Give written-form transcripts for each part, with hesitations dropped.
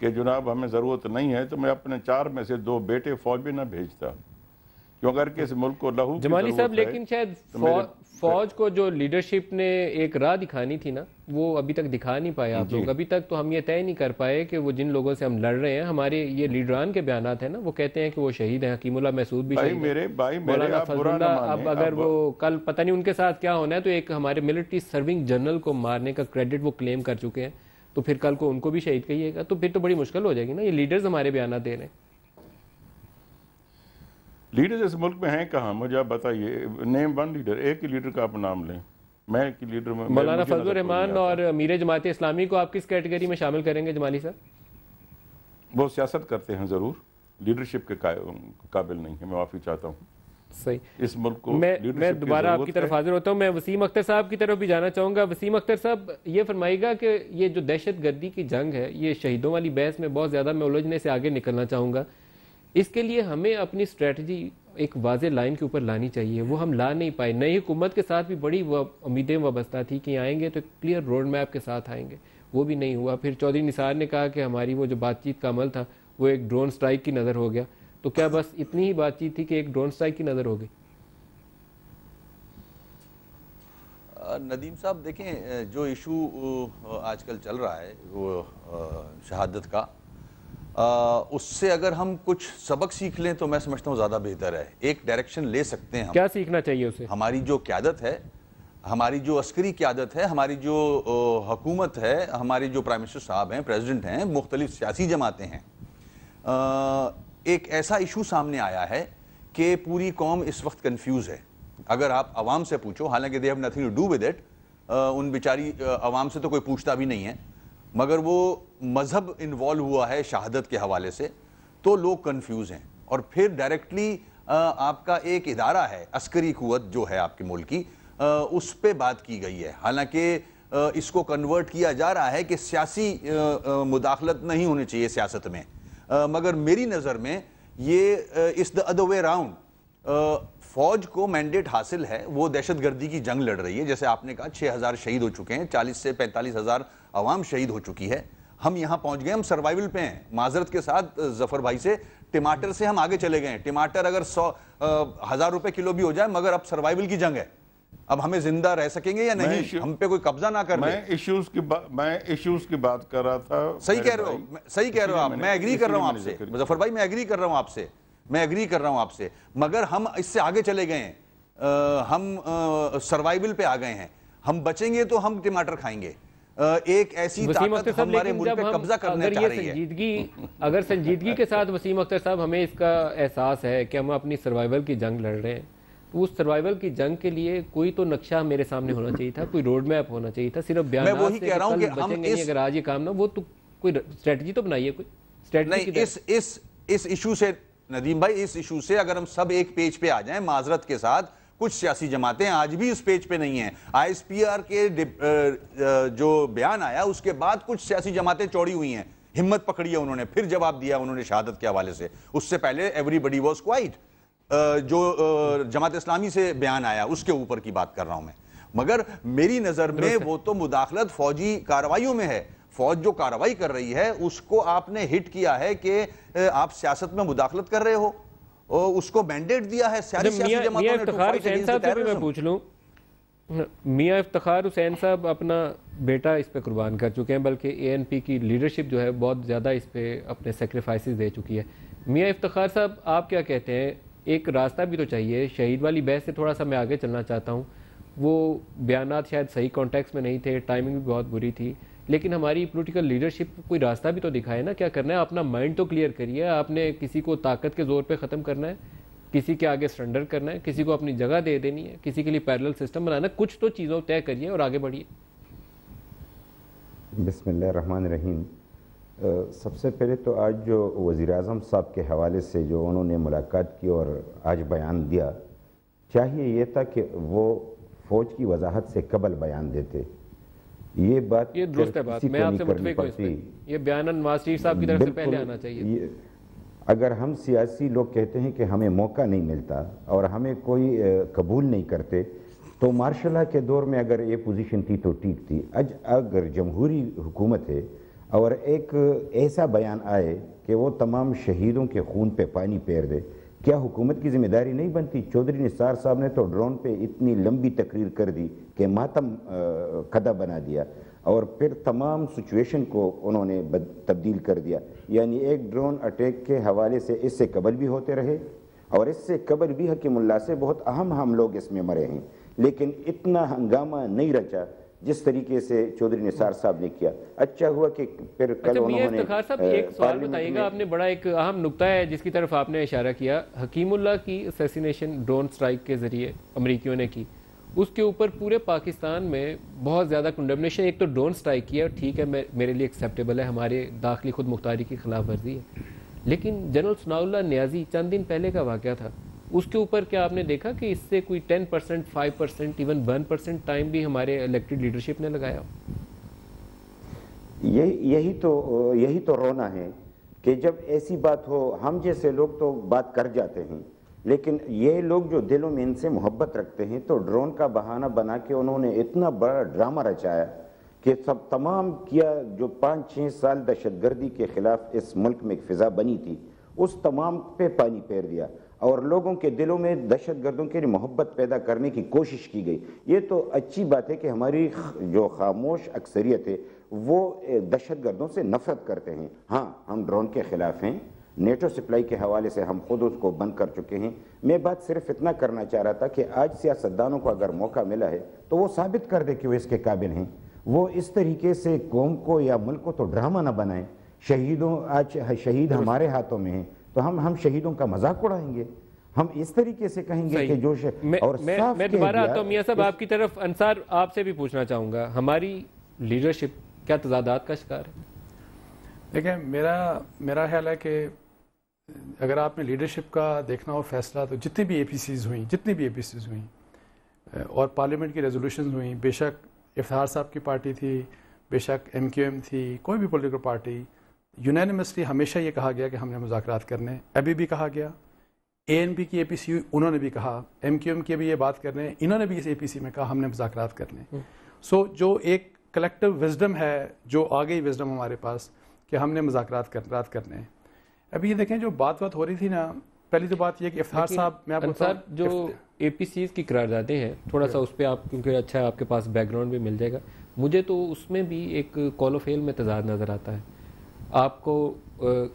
کہ جناب ہمیں ضرورت نہیں ہے تو میں اپنے 4 میں سے 2 بیٹے فوج میں نہ بھیجتا، کیوں اگر کہ اس ملک کو لہو کی جمالی صاحب ضرورت ہے۔ لیکن شاید فوج کو جو لیڈرشپ نے ایک راہ دکھانی تھی نا، وہ ابھی تک دکھا نہیں پائے آپ لوگ۔ ابھی تک تو ہم یہ طے نہیں کر پائے کہ وہ جن لوگوں سے ہم لڑ رہے ہیں، ہمارے یہ لیڈران کے بیانات ہیں نا، وہ کہتے ہیں کہ وہ شہید ہیں، حکیم اللہ محسود بھی شہید ہیں، مولانا فضل اللہ۔ اب اگر وہ کل پتہ نہیں ان کے ساتھ کیا ہونا ہے، تو ایک ہمارے ملٹری سرونگ جنرل کو مارنے کا کریڈٹ وہ کلیم کر چکے ہیں، تو پھر کل کو ان کو بھی شہید کہیے گا، تو پھر تو بڑی مشکل ہو جائے گی نا۔ یہ لیڈرز ہمارے بیانات دے رہے ہیں۔ لیڈرز اس ملک میں ہیں کہاں؟ مجھے آپ بتائیے، نیم 1 لیڈر، ایک ہی لیڈر کا آپ نام لیں۔ میں ایک لیڈر میں مولانا فضل الرحمان اور امیر جماعت اسلامی کو آپ کس کیٹیگری میں شامل کریں گے جمالی صاحب؟ وہ سیاست کرتے ہیں ضرور، لیڈرشپ کے قابل نہیں ہے، میں معافی چاہتا ہوں۔ صحیح۔ اس ملک کو میں دوبارہ آپ کی طرف حاضر ہوتا ہوں۔ میں وسیم اختر صاحب کی طرف بھی جانا چاہوں گا۔ وسیم اختر صاحب، یہ فرمائیے گا کہ یہ جو دہشت گردی کی جنگ ہے، یہ شہیدوں والی بحث میں بہت زیادہ میں الجھنے سے آگے نکلنا چاہوں گا، اس کے لیے ہمیں اپنی اسٹریٹجی ایک واضح لائن کے اوپر لانی چاہیے، وہ ہم لا نہیں پائے۔ نئی حکومت کے ساتھ بھی بڑی امیدیں وابستہ تھی کہ آئیں گے تو کلیئر روڈ میپ کے ساتھ آئیں گے، وہ بھی نہیں ہوا۔ پھر چودھری نثار نے کہا کہ ہماری وہ جو بات چیت کا عمل تھا وہ ایک ڈرون سٹرائک کی نظر ہو گیا، تو کیا بس اتنی ہی بات چیت تھی کہ ایک ڈرون سٹرائک کی نظر ہو گئی؟ ندیم صاحب دیکھیں، جو ایشو آج کل چل رہا ہے وہ شہادت کا، اس سے اگر ہم کچھ سبق سیکھ لیں تو میں سمجھتا ہوں زیادہ بہتر ہے۔ ایک ڈائریکشن لے سکتے ہیں ہم۔ کیا سیکھنا چاہیے اسے؟ ہماری جو قیادت ہے، ہماری جو عسکری قیادت ہے، ہماری جو حکومت ہے، ہماری جو پرائم منسٹر صاحب ہیں، پریزیڈنٹ ہیں، مختلف سیاسی جماعتیں ہیں، ایک ایسا ایشو سامنے آیا ہے کہ پوری قوم اس وقت کنفیوز ہے۔ اگر آپ عوام سے پوچھو، حالانکہ they have nothing to do with it، ان بیچاری عوام سے تو کوئی پوچھتا بھی نہیں ہے، مگر وہ مذہب انوالو ہوا ہے شہادت کے حوالے سے، تو لوگ کنفیوز ہیں۔ اور پھر ڈائریکٹلی آپ کا ایک ادارہ ہے، عسکری قوت جو ہے آپ کے ملک کی، اس پہ بات کی گئی ہے۔ حالانکہ اس کو کنورٹ کیا جا رہا ہے کہ سیاسی مداخلت نہیں ہونی چاہیے سیاست میں، مگر میری نظر میں یہ اس the other way round۔ فوج کو مینڈیٹ حاصل ہے، وہ دہشت گردی کی جنگ لڑ رہی ہے، جیسے آپ نے کہا 6,000 شہید ہو چکے ہیں، 40 سے 45,000 عوام شہید ہو چکی ہے۔ ہم یہاں پہنچ گئے، ہم سروائیول پہ ہیں۔ معذرت کے ساتھ ظفر بھائی سے، ٹماٹر سے ہم آگے چلے گئے ہیں۔ ٹماٹر اگر 1,000 روپے کلو بھی ہو جائے، مگر اب سروائیول کی جنگ ہے، اب ہمیں زندہ رہ سکیں گے یا نہیں، ہم پہ کوئی قبضہ نہ کر لے۔ میں ایشوز کی بات کر رہا تھا۔ صحیح کہہ رہے ہو آپ، میں ایگری کر رہا ہوں آپ سے ظفر بھائی، میں ایگری کر رہا ہوں آپ سے، مگر ہم اس سے آگے چلے گئے ہیں، ہم سروائیول پہ آ گئے ہیں۔ ہم بچیں گے تو ہم ٹماٹر کھائیں گے۔ ایک ایسی طاقت ہمارے ملک پہ قبضہ کرنا چاہ رہی ہے۔ اگر سنجیدگی کے ساتھ وسیم اختر صاحب ہمیں اس کا احساس ہے کہ ہم اپنی سروائیول کی جنگ لڑ رہے ہیں، تو اس سروائیول کی جنگ کے لیے کوئی تو نقشہ میرے سامنے ہونا چاہیے تھا، کوئی روڈ میپ ہونا چاہیے تھا۔ صرف بیانات سے کہ کل بچیں گے نہیں، اگر آج یہ کام نہ، وہ تو کوئی اسٹریٹجی تو بنائیے، کوئی اسٹریٹجی۔ اس ایشو سے ندیم بھائی، اس ایشو سے اگر ہم سب ایک پیج پہ آ جائیں، معذرت کے ساتھ کچھ سیاسی جماعتیں آج بھی اس پیج پہ نہیں ہیں۔ آئی ایس پی آر کے جو بیان آیا اس کے بعد کچھ سیاسی جماعتیں چوڑی ہوئی ہیں، ہمت پکڑی ہے انہوں نے، پھر جواب دیا انہوں نے شہادت کے حوالے سے۔ اس سے پہلے ایوری بڈی واز کوائٹ۔ جو جماعت اسلامی سے بیان آیا اس کے اوپر کی بات کر رہا ہوں میں، مگر میری نظر میں وہ تو مداخلت فوجی کارروائیوں میں ہے۔ فوج جو کارروائی کر رہی ہے اس کو آپ نے ہٹ کیا ہے کہ آپ سیاست میں مداخلت کر رہے ہو، اس کو مینڈیٹ دیا ہے سیاسی جماعتوں نے۔ افتخار حسین صاحب سے بھی میں پوچھ لوں، میاں افتخار حسین صاحب اپنا بیٹا اس پہ قربان کر چکے ہیں، بلکہ اے این پی کی لیڈرشپ جو ہے بہت زیادہ اس پہ اپنے سیکریفائسز دے چکی ہے۔ میاں افتخار صاحب، آپ کیا کہتے ہیں؟ ایک راستہ بھی تو چاہیے، شہید والی بحث سے تھوڑا سا میں آگے چلنا چاہتا ہوں۔ وہ بیانات شاید صحیح کانٹیکس میں نہیں تھے، ٹائمنگ بھی بہت بری تھی، لیکن ہماری پولیٹیکل لیڈرشپ کوئی راستہ بھی تو دکھائے نا، کیا کرنا ہے؟ اپنا مائنڈ تو کلیئر کریے۔ آپ نے کسی کو طاقت کے زور پہ ختم کرنا ہے، کسی کے آگے سرنڈر کرنا ہے، کسی کو اپنی جگہ دے دینی ہے، کسی کے لیے پیرلل سسٹم بنانا ہے، کچھ تو چیزوں طے کریے اور آگے بڑھیے۔ بسم اللہ الرحمن الرحیم۔ سب سے پہلے تو آج جو وزیر اعظم صاحب کے حوالے سے جو انہوں نے ملاقات کی اور آج بیان دیا، چاہیے یہ تھا کہ وہ فوج کی وضاحت سے قبل بیان دیتے۔ یہ بات یہ درست ہے، بات میں آپ سے متفق ہوں اس پہ، یہ بیان نواز شریف صاحب کی طرف سے پہلے آنا چاہیے۔ اگر ہم سیاسی لوگ کہتے ہیں کہ ہمیں موقع نہیں ملتا اور ہمیں کوئی قبول نہیں کرتے، تو مارشل لا کے دور میں اگر یہ پوزیشن تھی تو ٹھیک تھی۔ اگر جمہوری حکومت ہے، اور ایک ایسا بیان آئے کہ وہ تمام شہیدوں کے خون پہ پانی پھیر دے، کیا حکومت کی ذمہ داری نہیں بنتی؟ چودھری نثار صاحب نے تو ڈرون پہ اتنی لمبی تقریر کر دی کہ ماتم قدا بنا دیا، اور پھر تمام سچویشن کو انہوں نے تبدیل کر دیا. یعنی ایک ڈرون اٹیک کے حوالے سے اس سے قبل بھی ہوتے رہے، اور اس سے قبل بھی حکیم اللہ سے بہت اہم لوگ اس میں مرے ہیں، لیکن اتنا ہنگامہ نہیں رچا جس طریقے سے چودھری نثار صاحب نے کیا. اچھا ہوا کہ پھر کل انہوں نے افتخار صاحب ایک سوال بتائیے گا، آپ نے بڑا ایک اہم نقطہ ہے جس کی طرف آپ نے اشارہ کیا، حکیم اللہ کی اسیسینیشن ڈرون سٹرائک کے ذریعے امریکیوں نے کی، اس کے اوپر پورے پاکستان میں بہت زیادہ کنڈمنیشن. ایک تو ڈرون سٹرائک کیا، ٹھیک ہے میرے لیے ایکسیپٹیبل ہے، ہمارے داخلی خود مختاری کی خلاف ورزی ہے، لیکن جنرل ثناء اللہ نیازی چند دن پہلے کا واقعہ تھا، اس کے اوپر کیا آپ نے دیکھا کہ اس سے کوئی 10%، 5%، ایون 1% ٹائم بھی ہمارے الیکٹڈ لیڈرشپ نے لگایا؟ یہی تو رونا ہے کہ جب ایسی بات ہو، ہم جیسے لوگ تو بات کر جاتے ہیں، لیکن یہ لوگ جو دلوں میں ان سے محبت رکھتے ہیں تو ڈرون کا بہانہ بنا کے انہوں نے اتنا بڑا ڈرامہ رچایا کہ سب تمام کیا جو 5-6 سال دہشت گردی کے خلاف اس ملک میں ایک فضا بنی تھی، اس تمام پہ پانی پھیر دیا، اور لوگوں کے دلوں میں دہشت گردوں کے لیے محبت پیدا کرنے کی کوشش کی گئی. یہ تو اچھی بات ہے کہ ہماری جو خاموش اکثریت ہے وہ دہشت گردوں سے نفرت کرتے ہیں. ہاں، ہم ڈرون کے خلاف ہیں، نیٹو سپلائی کے حوالے سے ہم خود اس کو بند کر چکے ہیں. میں بات صرف اتنا کرنا چاہ رہا تھا کہ آج سیاستدانوں کو اگر موقع ملا ہے تو وہ ثابت کر دے کہ وہ اس کے قابل ہیں. وہ اس طریقے سے قوم کو یا ملک کو تو ڈرامہ نہ بنائیں. آج شہید ہمارے ہاتھوں میں ہیں تو ہم شہیدوں کا مذاق اڑائیں گے؟ ہم اس طریقے سے کہیں گے کہ جو میں دوبارہ آتا ہوں میاں صاحب آپ کی طرف. انصار آپ سے بھی پوچھنا چاہوں گا، ہماری لیڈرشپ کیا تضادات کا شکار ہے؟ دیکھیں، میرا خیال ہے کہ اگر آپ نے لیڈرشپ کا دیکھنا ہو فیصلہ، تو جتنی بھی اے پی سیز ہوئیں اور پارلیمنٹ کی ریزولوشنز ہوئیں، بے شک افتخار صاحب کی پارٹی تھی، بے شک ایم کیو ایم تھی، کوئی بھی پولیٹیکل پارٹی، یونینمسلی ہمیشہ یہ کہا گیا کہ ہم نے مذاکرات کرنے، ابھی بھی کہا گیا. اے این پی کی اے پی سی انہوں نے بھی کہا، ایم کیو ایم کی بھی یہ بات کر رہے ہیں، انہوں نے بھی اس اے پی سی میں کہا ہم نے مذاکرات کرنے. سو جو ایک کلیکٹیو وزڈم ہے، جو آ گئی وزڈم ہمارے پاس کہ ہم نے مذاکرات کرنے ہیں. ابھی یہ دیکھیں جو بات ہو رہی تھی نا، پہلی تو بات یہ کہ افتخار صاحب، میں آپ کو جو اے پی سیز کی قراردادیں ہیں، تھوڑا سا اس پہ آپ، کیونکہ اچھا آپ کے پاس بیک گراؤنڈ بھی مل جائے گا، مجھے تو اس میں بھی ایک کال و فیل میں تضاد نظر آتا ہے. آپ کو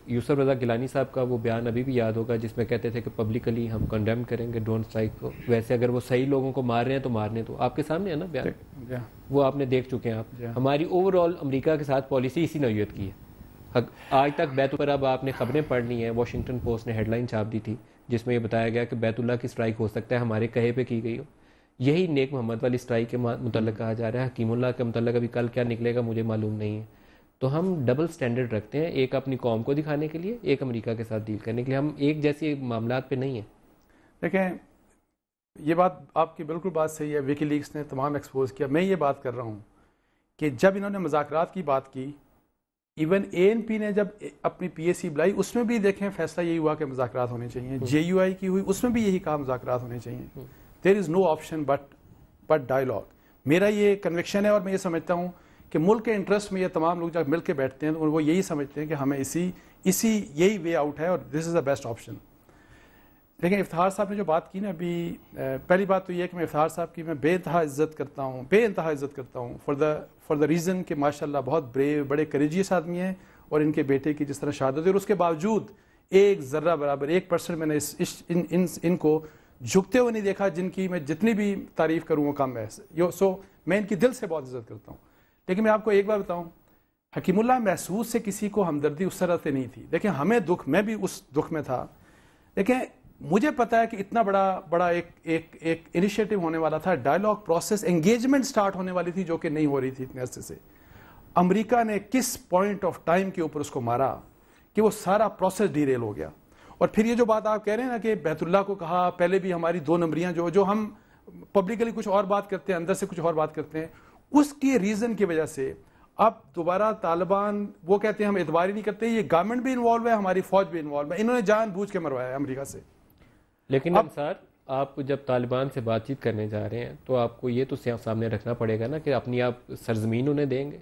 یوسف رضا گیلانی صاحب کا وہ بیان ابھی بھی یاد ہوگا جس میں کہتے تھے کہ پبلکلی ہم کنڈیم کریں گے ڈرون سٹرائک کو. ویسے اگر وہ صحیح لوگوں کو مار رہے ہیں تو مارنے تو آپ کے سامنے ہے نا بیان، وہ آپ نے دیکھ چکے ہیں آپ. ہماری اوور آل امریکہ کے ساتھ پالیسی اسی نوعیت کی ہے. آج تک بیت پر اب آپ نے خبریں پڑھ لی ہیں، واشنگٹن پوسٹ نے ہیڈ لائن چھاپ دی تھی جس میں یہ بتایا گیا کہ بیت اللہ کی سٹرائک ہو سکتا ہے ہمارے کہے پہ کی گئی ہو. یہی نیک محمد والی سٹرائک کے متعلق کہا جا رہا ہے. حکیم اللہ کے متعلق ابھی کل کیا نکلے گا مجھے معلوم نہیں ہے. تو ہم ڈبل سٹینڈرڈ رکھتے ہیں، ایک اپنی قوم کو دکھانے کے لیے، ایک امریکہ کے ساتھ ڈیل کرنے کے لیے. ہم ایک جیسے معاملات پہ نہیں ہیں. دیکھیں، یہ بات آپ کی بالکل بات صحیح ہے، ویکی لیکس نے تمام ایکسپوز کیا. میں یہ بات کر رہا ہوں کہ جب انہوں نے مذاکرات کی بات کی، ایون اے این پی نے جب اپنی پی ایس سی بلائی، اس میں بھی دیکھیں فیصلہ یہی ہوا کہ مذاکرات ہونے چاہیے. جے یو آئی کی ہوئی، اس میں بھی یہی کہا مذاکرات ہونے چاہیے. دیر از نو آپشن بٹ ڈائلاگ. میرا یہ کنوکشن ہے، اور میں یہ سمجھتا ہوں کہ ملک کے انٹرسٹ میں یہ تمام لوگ جب مل کے بیٹھتے ہیں تو وہ یہی سمجھتے ہیں کہ ہمیں یہی وے آؤٹ ہے اور دس از دا بیسٹ آپشن. دیکھیں، افتخار صاحب نے جو بات کی نا ابھی، پہلی بات تو یہ ہے کہ میں افتخار صاحب کی میں بے انتہا عزت کرتا ہوں فار دا ریزن کہ ماشاءاللہ بہت بریو، بڑے کریجیس آدمی ہیں، اور ان کے بیٹے کی جس طرح شہادت ہوئی، اور اس کے باوجود ایک ذرہ برابر 1% میں نے ان کو جھکتے ہوئے نہیں دیکھا، جن کی میں جتنی بھی تعریف کروں وہ کم ہے. سو میں ان کی دل سے بہت عزت کرتا ہوں. لیکن میں آپ کو ایک بار بتاؤں، حکیم اللہ محسوس سے کسی کو ہمدردی اس طرح سے نہیں تھی. دیکھیں، ہمیں دکھ، میں بھی اس دکھ میں تھا. دیکھیں، مجھے پتا ہے کہ اتنا بڑا ایک انیشیٹو ہونے والا تھا، ڈائلاگ پروسیس، انگیجمنٹ سٹارٹ ہونے والی تھی جو کہ نہیں ہو رہی تھی اتنے عرصے سے. امریکہ نے کس پوائنٹ آف ٹائم کے اوپر اس کو مارا کہ وہ سارا پروسیس ڈیریل ہو گیا. اور پھر یہ جو بات آپ کہہ رہے ہیں نا کہ بیت اللہ کو کہا، پہلے بھی ہماری 2 نمبریاں جو ہم پبلکلی کچھ اور بات کرتے ہیں، اندر سے کچھ اور بات کرتے ہیں، اس کی ریزن کی وجہ سے اب دوبارہ طالبان وہ کہتے ہیں ہم اعتبار ہی نہیں کرتے. یہ گورنمنٹ بھی انوالو ہے، ہماری فوج بھی انوالو ہے. انہوں نے جان بوجھ کے مروایا ہے امریکہ سے. لیکن انصار، آپ جب طالبان سے بات چیت کرنے جا رہے ہیں تو آپ کو یہ تو سامنے رکھنا پڑے گا نا کہ اپنی آپ سرزمین انہیں دیں گے.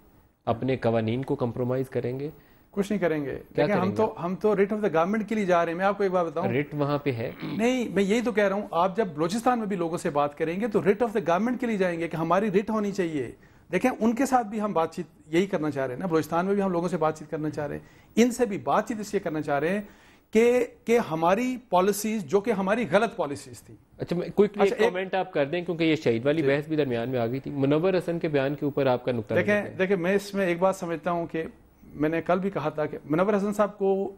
اپنے قوانین کو کمپرومائز کریں گے؟ کچھ نہیں کریں گے. دیکھیں ہم تو ریٹ آف دا گورنمنٹ کے لیے جا رہے ہیں. میں آپ کو ایک بات بتاؤں, ریٹ وہاں پہ ہے نہیں, میں یہی تو کہہ رہا ہوں, آپ جب بلوچستان میں بھی لوگوں سے بات کریں گے تو ریٹ آف دا گورنمنٹ کے لیے جائیں گے کہ ہماری ریٹ ہونی چاہیے. دیکھیں ان کے ساتھ بھی ہم بات چیت یہی کرنا چاہ رہے ہیں نا, بلوچستان میں بھی ہم لوگوں سے بات چیت کرنا چاہ رہے ہیں, ان سے بھی بات چیت اس لیے کرنا چاہ رہے ہیں کہ ہماری پالیسیز جو کہ ہماری غلط پالیسیز تھی. اچھا کوئکلی ایک کامنٹ آپ کر دیں کیونکہ یہ شہید والی بحث بھی درمیان میں آ گئی تھی. منور حسن کے بیان کے اوپر آپ کا نقطہ دیکھیں میں اس میں ایک بات سمجھتا ہوں کہ میں نے کل بھی کہا تھا کہ منور حسن صاحب کو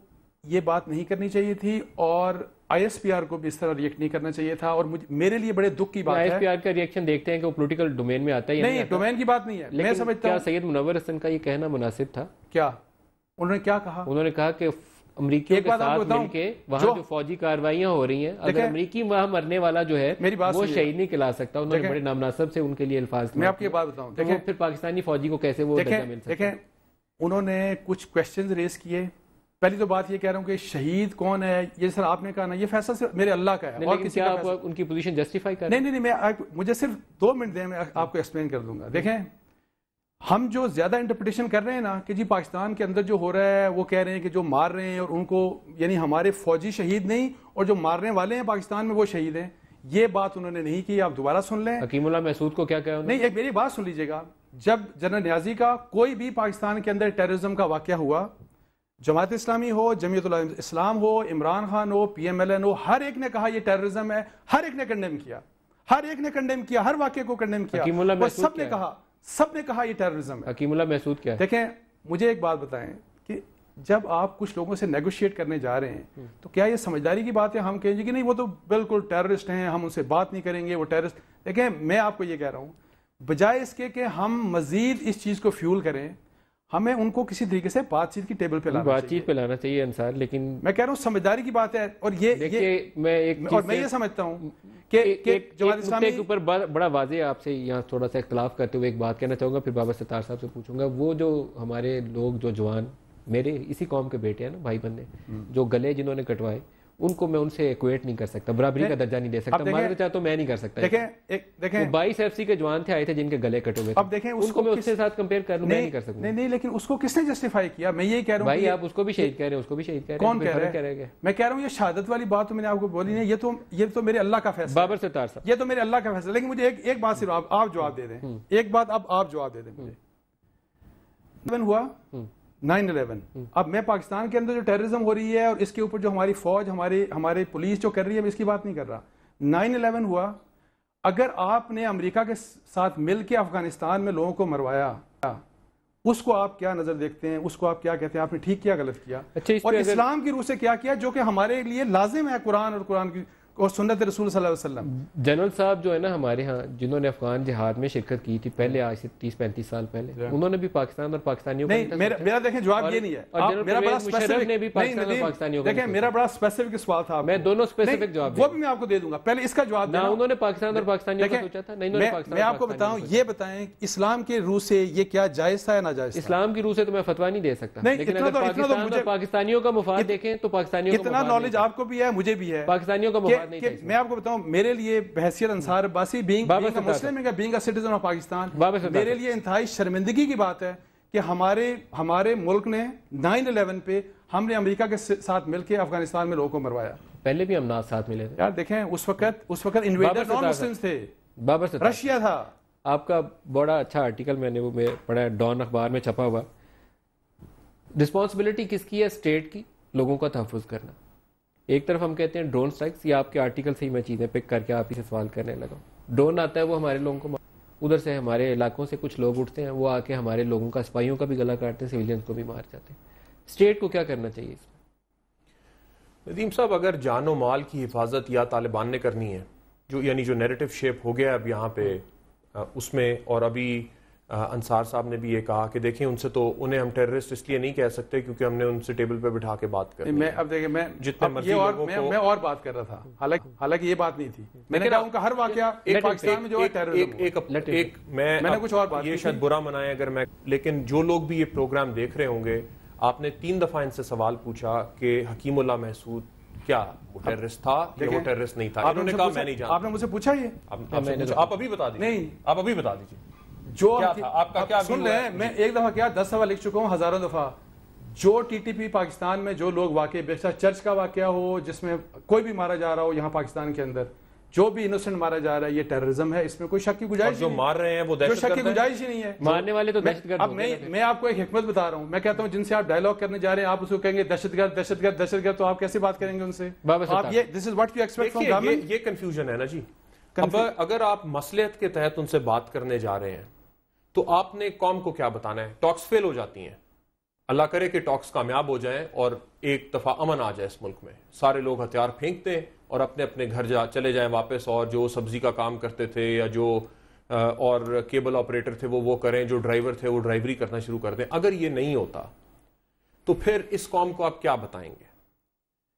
یہ بات نہیں کرنی چاہیے تھی اور آئی ایس پی آر کو بھی اس طرح ریئیکٹ نہیں کرنا چاہیے تھا. اور میرے لیے بڑے دکھ کی بات ہے, آئی ایس پی آر کا ریئیکشن دیکھتے ہیں کہ وہ پولیٹیکل ڈومین میں آتا ہے نہیں, ڈومین کی بات نہیں ہے. میں سمجھتا ہوں کیا سید منور حسن کا یہ کہنا مناسب تھا؟ کیا انہوں نے کیا کہا؟ انہوں نے کہا کہ امریکیوں کے ساتھ مل کے وہاں جو فوجی کارروائیاں ہو رہی ہیں, اگر امریکی وہاں مرنے والا جو ہے وہ شہید نہیں کہلا سکتا. انہوں نے بڑے نامناسب سے ان کے لیے الفاظ. میں آپ کی بات بتاؤں, دیکھیں پھر پاکستانی فوجی کو کیسے وہ درجہ مل سکتا ہے. دیکھیں انہوں نے کچھ کویسچنز ریز کیے. پہلی تو بات یہ کہہ رہا ہوں کہ شہید کون ہے, یہ سر آپ نے کہا نا, یہ فیصلہ صرف میرے اللہ کا ہے اور کسی کا ان کی پوزیشن جسٹیفائی کر. نہیں, مجھے صرف 2 منٹ دیں, میں آپ کو ایکسپلین کر دوں گا. دیکھیں ہم جو زیادہ انٹرپریٹیشن کر رہے ہیں نا کہ جی پاکستان کے اندر جو ہو رہا ہے وہ کہہ رہے ہیں کہ جو مار رہے ہیں اور ان کو یعنی ہمارے فوجی شہید نہیں اور جو مارنے والے ہیں پاکستان میں وہ شہید ہیں, یہ بات انہوں نے نہیں کی. آپ دوبارہ سن لیں. حکیم اللہ محسود کو کیا کہا نہیں, ایک میری بات سن لیجئے گا. جب جنرل نیازی کا کوئی بھی پاکستان کے اندر ٹیررزم کا واقعہ ہوا, جماعت اسلامی ہو, جمعیت الاسلام ہو, عمران خان ہو, پی ایم ایل این ہو, ہر ایک نے کہا یہ ٹیررزم ہے, ہر ایک نے کنڈیم کیا, ہر ایک نے کنڈیم کیا, ہر واقعے کو کنڈیم کیا. سب نے کہا یہ ٹیررزم ہے. حکیم اللہ محسود کیا ہے؟ دیکھیں مجھے ایک بات بتائیں کہ جب آپ کچھ لوگوں سے نیگوشیٹ کرنے جا رہے ہیں تو کیا یہ سمجھداری کی بات ہے ہم کہیں گے کہ نہیں وہ تو بالکل ٹیررسٹ ہیں, ہم ان سے بات نہیں کریں گے, وہ ٹیررسٹ. دیکھیں میں آپ کو یہ کہہ رہا ہوں, بجائے اس کے کہ ہم مزید اس چیز کو فیول کریں, ہمیں ان کو کسی طریقے سے بات چیت کی ٹیبل پہ لانا چاہیے انصار. لیکن میں کہہ رہا ہوں سمجھداری کی بات ہے. اور میں یہ سمجھتا ہوں کہ جماعت اسلامی کے اوپر بڑا واضح آپ سے یہاں تھوڑا سا اختلاف کرتے ہوئے ایک بات کہنا چاہوں گا, پھر بابر ستار صاحب سے پوچھوں گا. وہ جو ہمارے لوگ جو جوان میرے اسی قوم کے بیٹے ہیں نا, بھائی بندے, جو گلے جنہوں نے کٹوائے, ان کو میں ان سے ایکویٹ نہیں کر سکتا, برابری کا درجہ نہیں دے سکتا. مارنا چاہتا تو میں نہیں کر سکتا. دیکھیں 22 ایف سی کے جوان تھے, آئے تھے جن کے گلے کٹے ہوئے. اب دیکھیں ان کو میں اس کے ساتھ کمپیئر کر لوں, میں نہیں کر سکتا. نہیں, لیکن اس کو کس نے جسٹیفائی کیا؟ میں یہ کہہ رہا ہوں بھائی آپ اس کو بھی شہید کہہ رہے ہیں, اس کو بھی شہید کہہ رہے ہیں. کون کہہ رہے ہیں؟ میں کہہ رہا ہوں یہ شہادت والی بات تو میں نے آپ کو بولی نہیں, یہ تو میرے اللہ کا فیصلہ. بابر ستار صاحب یہ تو میرے اللہ کا فیصلہ. لیکن مجھے ایک بات صرف آپ جواب دے دیں, ایک بات اب آپ جواب دے دیں مجھے. ہوا 9/11. اب میں پاکستان کے اندر جو ٹیررزم ہو رہی ہے اور اس کے اوپر جو ہماری فوج ہماری پولیس جو کر رہی ہے, میں اس کی بات نہیں کر رہا. 9/11 ہوا, اگر آپ نے امریکہ کے ساتھ مل کے افغانستان میں لوگوں کو مروایا, اس کو آپ کیا نظر دیکھتے ہیں, اس کو آپ کیا کہتے ہیں, آپ نے ٹھیک کیا غلط کیا؟ اور اسلام کی روح سے کیا کیا جو کہ ہمارے لیے لازم ہے, قرآن اور قرآن کی اور سنت رسول صلی اللہ علیہ وسلم. جنرل صاحب جو ہے نا ہمارے ہاں, جنہوں نے افغان جہاد میں شرکت کی تھی پہلے, آج سے 30-35 سال پہلے, انہوں نے بھی پاکستان اور پاکستانیوں کا نہیں, میرا دیکھیں جواب یہ نہیں ہے. میرا بڑا اسپیسیفک نے بھی پاکستان اور پاکستانیوں کا, دیکھیں میرا بڑا اسپیسیفک سوال تھا, میں دونوں اسپیسیفک جواب وہ بھی میں آپ کو دے دوں گا. پہلے اس کا جواب دینا. انہوں نے پاکستان اور پاکستانیوں کا سوچا تھا, نہیں میں آپ کو بتاؤں, یہ بتائیں اسلام کے روح سے یہ کیا جائز تھا یا ناجائز؟ اسلام کی روح سے تو میں فتویٰ نہیں دے سکتا, لیکن اگر پاکستان اور پاکستانیوں کا مفاد دیکھیں تو پاکستانیوں کا اتنا نالج آپ کو بھی ہے, مجھے بھی ہے, پاکستانیوں کا مفاد نہیں تھا. میں آپ کو میرے لیے بحیثیت انصار Abbasi being Muslim being citizen of Pakistan, میرے لیے انتہائی شرمندگی کی بات ہے کہ ہمارے ملک نے 9/11 پہ ہم نے امریکہ کے ساتھ مل کے افغانستان میں لوگوں کو مروایا. پہلے بھی ہم ساتھ ملے تھے یار. دیکھیں اس وقت انویڈر نان مسلمز تھے, رشیا تھا. آپ کا بڑا اچھا آرٹیکل میں نے وہ پڑھا, ڈان اخبار میں چھپا ہوا. رسپانسبلٹی کس کی ہے؟ اسٹیٹ کی, لوگوں کا تحفظ کرنا. ایک طرف ہم کہتے ہیں ڈرون سٹرائکس, یہ آپ کے آرٹیکل سے ہی میں چیزیں پک کر کے آپ ہی سے سوال کرنے لگا. ڈرون آتا ہے وہ ہمارے لوگوں کو, ادھر سے ہمارے علاقوں سے کچھ لوگ اٹھتے ہیں, وہ آ کے ہمارے لوگوں کا, سپاہیوں کا بھی گلا کاٹتے ہیں, سویلینز کو بھی مار جاتے ہیں. اسٹیٹ کو کیا کرنا چاہیے اس میں؟ ندیم صاحب, اگر جان و مال کی حفاظت یا طالبان نے کرنی ہے, یعنی جو نیریٹو شیپ ہو گیا اب یہاں پہ اس میں, اور ابھی انصار صاحب نے بھی یہ کہا کہ دیکھیں ان سے تو انہیں ہم ٹیررسٹ اس لیے نہیں کہہ سکتے کیونکہ ہم نے ان سے ٹیبل پہ بٹھا کے بات کرنی. میں اب دیکھیں میں جتنے مرضی لوگوں کو میں اور بات کر رہا تھا, حالانکہ یہ بات نہیں تھی. میں نے کہا ان کا ہر واقعہ پاکستان میں جو ہے ٹیررزم. میں نے کچھ اور بات, یہ شاید برا منائے اگر میں, لیکن جو لوگ بھی یہ پروگرام دیکھ رہے ہوں گے, آپ نے 3 دفعہ ان سے سوال پوچھا کہ حکیم اللہ محسود کیا وہ ٹیررسٹ تھا یا وہ ٹیررسٹ نہیں تھا؟ انہوں نے کہا میں نہیں جانتا. آپ نے مجھ سے پوچھا یہ؟ آپ ابھی بتا دیجیے. نہیں, آپ ابھی بتا دیجیے. جو کیا تھا آپ کا؟ کیا سن رہے ہیں، میں ایک دفعہ کیا 10 دفعہ لکھ چکا ہوں، ہزاروں دفعہ. جو ٹی ٹی پی پاکستان میں جو لوگ واقع، بے شک چرچ کا واقعہ ہو جس میں کوئی بھی مارا جا رہا ہو یہاں پاکستان کے اندر، جو بھی انوسنٹ مارا جا رہا ہے، یہ ٹیررزم ہے، اس میں کوئی شک کی گنجائش جو مار رہے ہیں وہ جو شک کی گنجائش ہی نہیں ہے. مارنے والے تو دہشت گرد. اب میں آپ کو ایک حکمت بتا رہا ہوں، میں کہتا ہوں جن سے آپ ڈائیلاگ کرنے جا رہے ہیں آپ اس کو کہیں گے دہشت گرد دہشت گرد دہشت گرد، تو آپ کیسے بات کریں گے ان سے؟ آپ یہ this is what you expect from government. یہ کنفیوژن ہے نا جی. اگر آپ مصلحت کے تحت ان سے بات کرنے جا رہے ہیں تو آپ نے قوم کو کیا بتانا ہے؟ ٹاکس فیل ہو جاتی ہیں، اللہ کرے کہ ٹاکس کامیاب ہو جائیں اور ایک دفعہ امن آ جائے اس ملک میں، سارے لوگ ہتھیار پھینک دیں اور اپنے اپنے گھر چلے جائیں واپس، اور جو سبزی کا کام کرتے تھے یا جو اور کیبل آپریٹر تھے وہ کریں، جو ڈرائیور تھے وہ ڈرائیوری کرنا شروع کر دیں. اگر یہ نہیں ہوتا تو پھر اس قوم کو آپ کیا بتائیں گے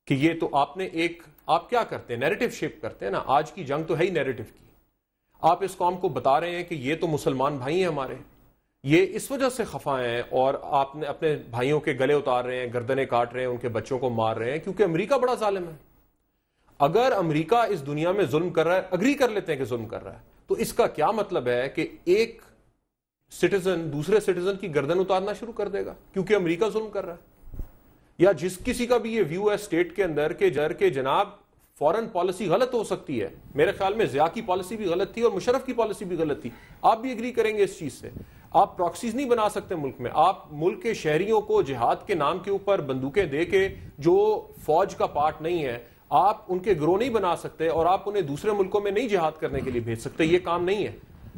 کہ یہ تو آپ کیا کرتے ہیں؟ نیریٹو شیپ کرتے ہیں نا. آج کی جنگ تو ہے ہی نیریٹو کی. آپ اس قوم کو بتا رہے ہیں کہ یہ تو مسلمان بھائی ہیں ہمارے، یہ اس وجہ سے خفا ہیں اور آپ نے اپنے بھائیوں کے گلے اتار رہے ہیں، گردنیں کاٹ رہے ہیں، ان کے بچوں کو مار رہے ہیں کیونکہ امریکہ بڑا ظالم ہے. اگر امریکہ اس دنیا میں ظلم کر رہا ہے، اگری کر لیتے ہیں کہ ظلم کر رہا ہے، تو اس کا کیا مطلب ہے کہ ایک سٹیزن دوسرے سٹیزن کی گردن اتارنا شروع کر دے گا کیونکہ امریکہ ظلم کر رہا ہے؟ یا جس کسی کا بھی یہ ویو ہے اسٹیٹ کے اندر کہ جناب فورن پالیسی غلط ہو سکتی ہے، میرے خیال میں ضیاء کی پالیسی بھی غلط تھی اور مشرف کی پالیسی بھی غلط تھی، آپ بھی اگری کریں گے اس چیز سے. آپ پراکسیز نہیں بنا سکتے ملک میں. آپ ملک کے شہریوں کو جہاد کے نام کے اوپر بندوقیں دے کے جو فوج کا پارٹ نہیں ہے آپ ان کے گروہ نہیں بنا سکتے اور آپ انہیں دوسرے ملکوں میں نہیں جہاد کرنے کے لیے بھیج سکتے. یہ کام نہیں ہے،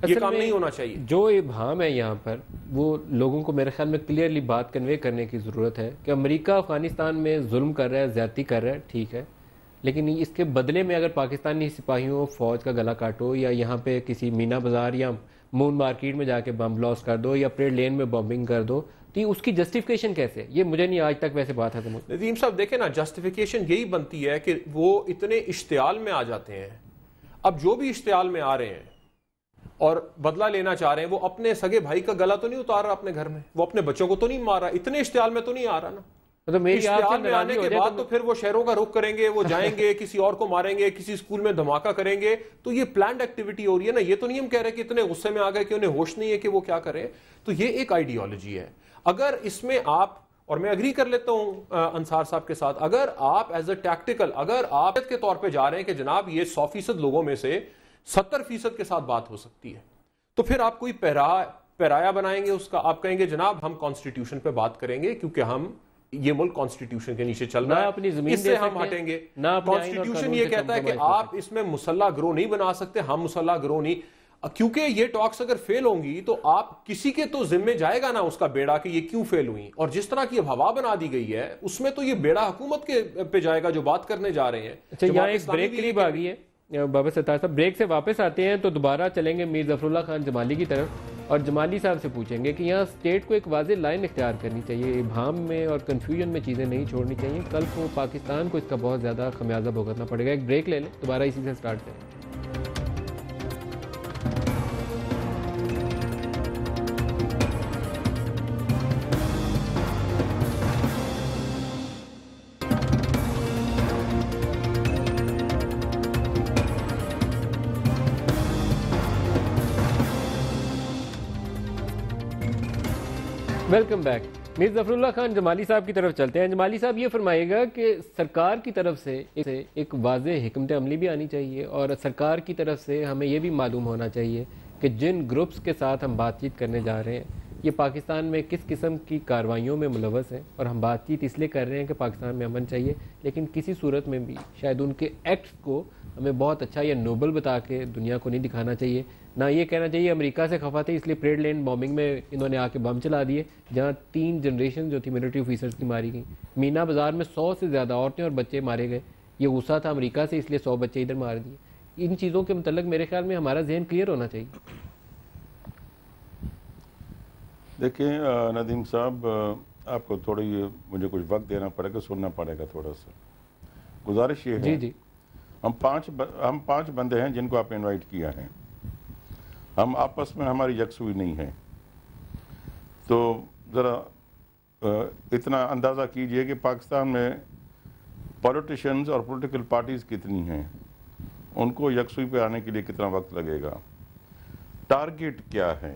یہ کام نہیں ہونا چاہیے. جو ابہام ہے یہاں پر وہ لوگوں کو میرے خیال میں کلیئرلی بات کنوے کرنے کی ضرورت ہے کہ امریکہ افغانستان میں ظلم کر رہا ہے، زیادتی کر رہا ہے، ٹھیک ہے، لیکن اس کے بدلے میں اگر پاکستانی سپاہیوں فوج کا گلا کاٹو یا یہاں پہ کسی مینا بازار یا مون مارکیٹ میں جا کے بم بلاسٹ کر دو یا پریڈ لین میں بمبنگ کر دو، تو اس کی جسٹیفیکیشن کیسے؟ یہ مجھے نہیں آج تک ویسے بات ہے. ندیم صاحب دیکھیں نا، جسٹیفیکیشن یہی بنتی ہے کہ وہ اتنے اشتعال میں آ جاتے ہیں. اب جو بھی اشتعال میں آ رہے ہیں اور بدلہ لینا چاہ رہے ہیں، وہ اپنے سگے بھائی کا گلا تو نہیں اتار رہا اپنے گھر میں، وہ اپنے بچوں کو تو نہیں مار رہا، اتنے اشتعال میں تو نہیں آ رہا نا. اشتعال میں آنے کے بعد تو پھر وہ شہروں کا رخ کریں گے، وہ جائیں گے کسی اور کو ماریں گے، کسی اسکول میں دھماکہ کریں گے. تو یہ پلانڈ ایکٹیویٹی ہو رہی ہے نا. یہ تو نہیں ہم کہہ رہے کہ اتنے غصے میں آ گئے کہ انہیں ہوش نہیں ہے کہ وہ کیا کریں. تو یہ ایک آئیڈیالوجی ہے. اگر اس میں آپ، اور میں اگری کر لیتا ہوں انصار صاحب کے ساتھ، اگر آپ ایز اے ٹیکٹیکل اگر آپ کے طور پہ جا رہے ہیں کہ جناب یہ 100% لوگوں میں سے 70% کے ساتھ بات ہو سکتی ہے، تو پھر آپ کوئی پیرایا بنائیں گے اس کا. آپ کہیں گے جناب ہم کانسٹیٹیوشن پہ بات کریں گے کیونکہ ہم یہ ملک کانسٹیٹیوشن کے نیچے چل رہا ہے، اس سے ہم ہٹیں گے. کانسٹیٹیوشن یہ کہتا ہے کہ آپ اس میں مسلح گروہ نہیں بنا سکتے، ہم مسلح گروہ نہیں. کیونکہ یہ ٹاکس اگر فیل ہوں گی تو آپ کسی کے تو ذمہ جائے گا نا اس کا بیڑا کہ یہ کیوں فیل ہوئی. اور جس طرح کی اب ہوا بنا دی گئی ہے اس میں تو یہ بیڑا حکومت کے پہ جائے گا جو بات کرنے جا رہے ہیں. اچھا، یہاں ایک بریک قریب آ گئی ہے بابا ستار صاحب. بریک سے واپس آتے ہیں تو دوبارہ چلیں گے میر ظفراللہ خان جمالی کی طرف اور جمالی صاحب سے پوچھیں گے کہ یہاں اسٹیٹ کو ایک واضح لائن اختیار کرنی چاہیے، ابہام میں اور کنفیوژن میں چیزیں نہیں چھوڑنی چاہیے. کل کو پاکستان کو اس کا بہت زیادہ خمیازہ بھگتنا پڑے گا. ایک بریک لے لیں، دوبارہ اسی سے سٹارٹ کریں. Welcome back. میر ظفراللہ خان جمالی صاحب کی طرف چلتے ہیں. جمالی صاحب یہ فرمائے گا کہ سرکار کی طرف سے ایک واضح حکمت عملی بھی آنی چاہیے اور سرکار کی طرف سے ہمیں یہ بھی معلوم ہونا چاہیے کہ جن گروپس کے ساتھ ہم بات چیت کرنے جا رہے ہیں یہ پاکستان میں کس قسم کی کارروائیوں میں ملوث ہیں. اور ہم بات چیت اس لیے کر رہے ہیں کہ پاکستان میں امن چاہیے، لیکن کسی صورت میں بھی شاید ان کے ایکٹس کو ہمیں بہت اچھا یا نوبل بتا کے دنیا کو نہیں دکھانا چاہیے. نہ یہ کہنا چاہیے امریکہ سے خفا تھے اس لیے پریڈ لین بامبنگ میں انہوں نے آ کے بم چلا دیے جہاں 3 جنریشن جو تھی ملٹری آفیسرز کی ماری گئی. مینا بازار میں 100 سے زیادہ عورتیں اور بچے مارے گئے. یہ غصہ تھا امریکہ سے اس لیے 100 بچے ادھر مار دیے. ان چیزوں کے متعلق میرے خیال میں ہمارا ذہن کلیئر ہونا چاہیے. دیکھیں ندیم صاحب، آپ کو تھوڑی مجھے کچھ وقت دینا پڑے گا، سننا پڑے گا تھوڑا سا. گزارش یہ ہے جی ہم پانچ بندے ہیں جن کو آپ نے انوائٹ کیا ہے. ہم آپس میں ہماری یکسوئی نہیں ہے، تو ذرا اتنا اندازہ کیجئے کہ پاکستان میں پولیٹیشنز اور پولیٹیکل پارٹیز کتنی ہیں، ان کو یکسوئی پہ آنے کے لیے کتنا وقت لگے گا، ٹارگیٹ کیا ہے.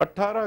18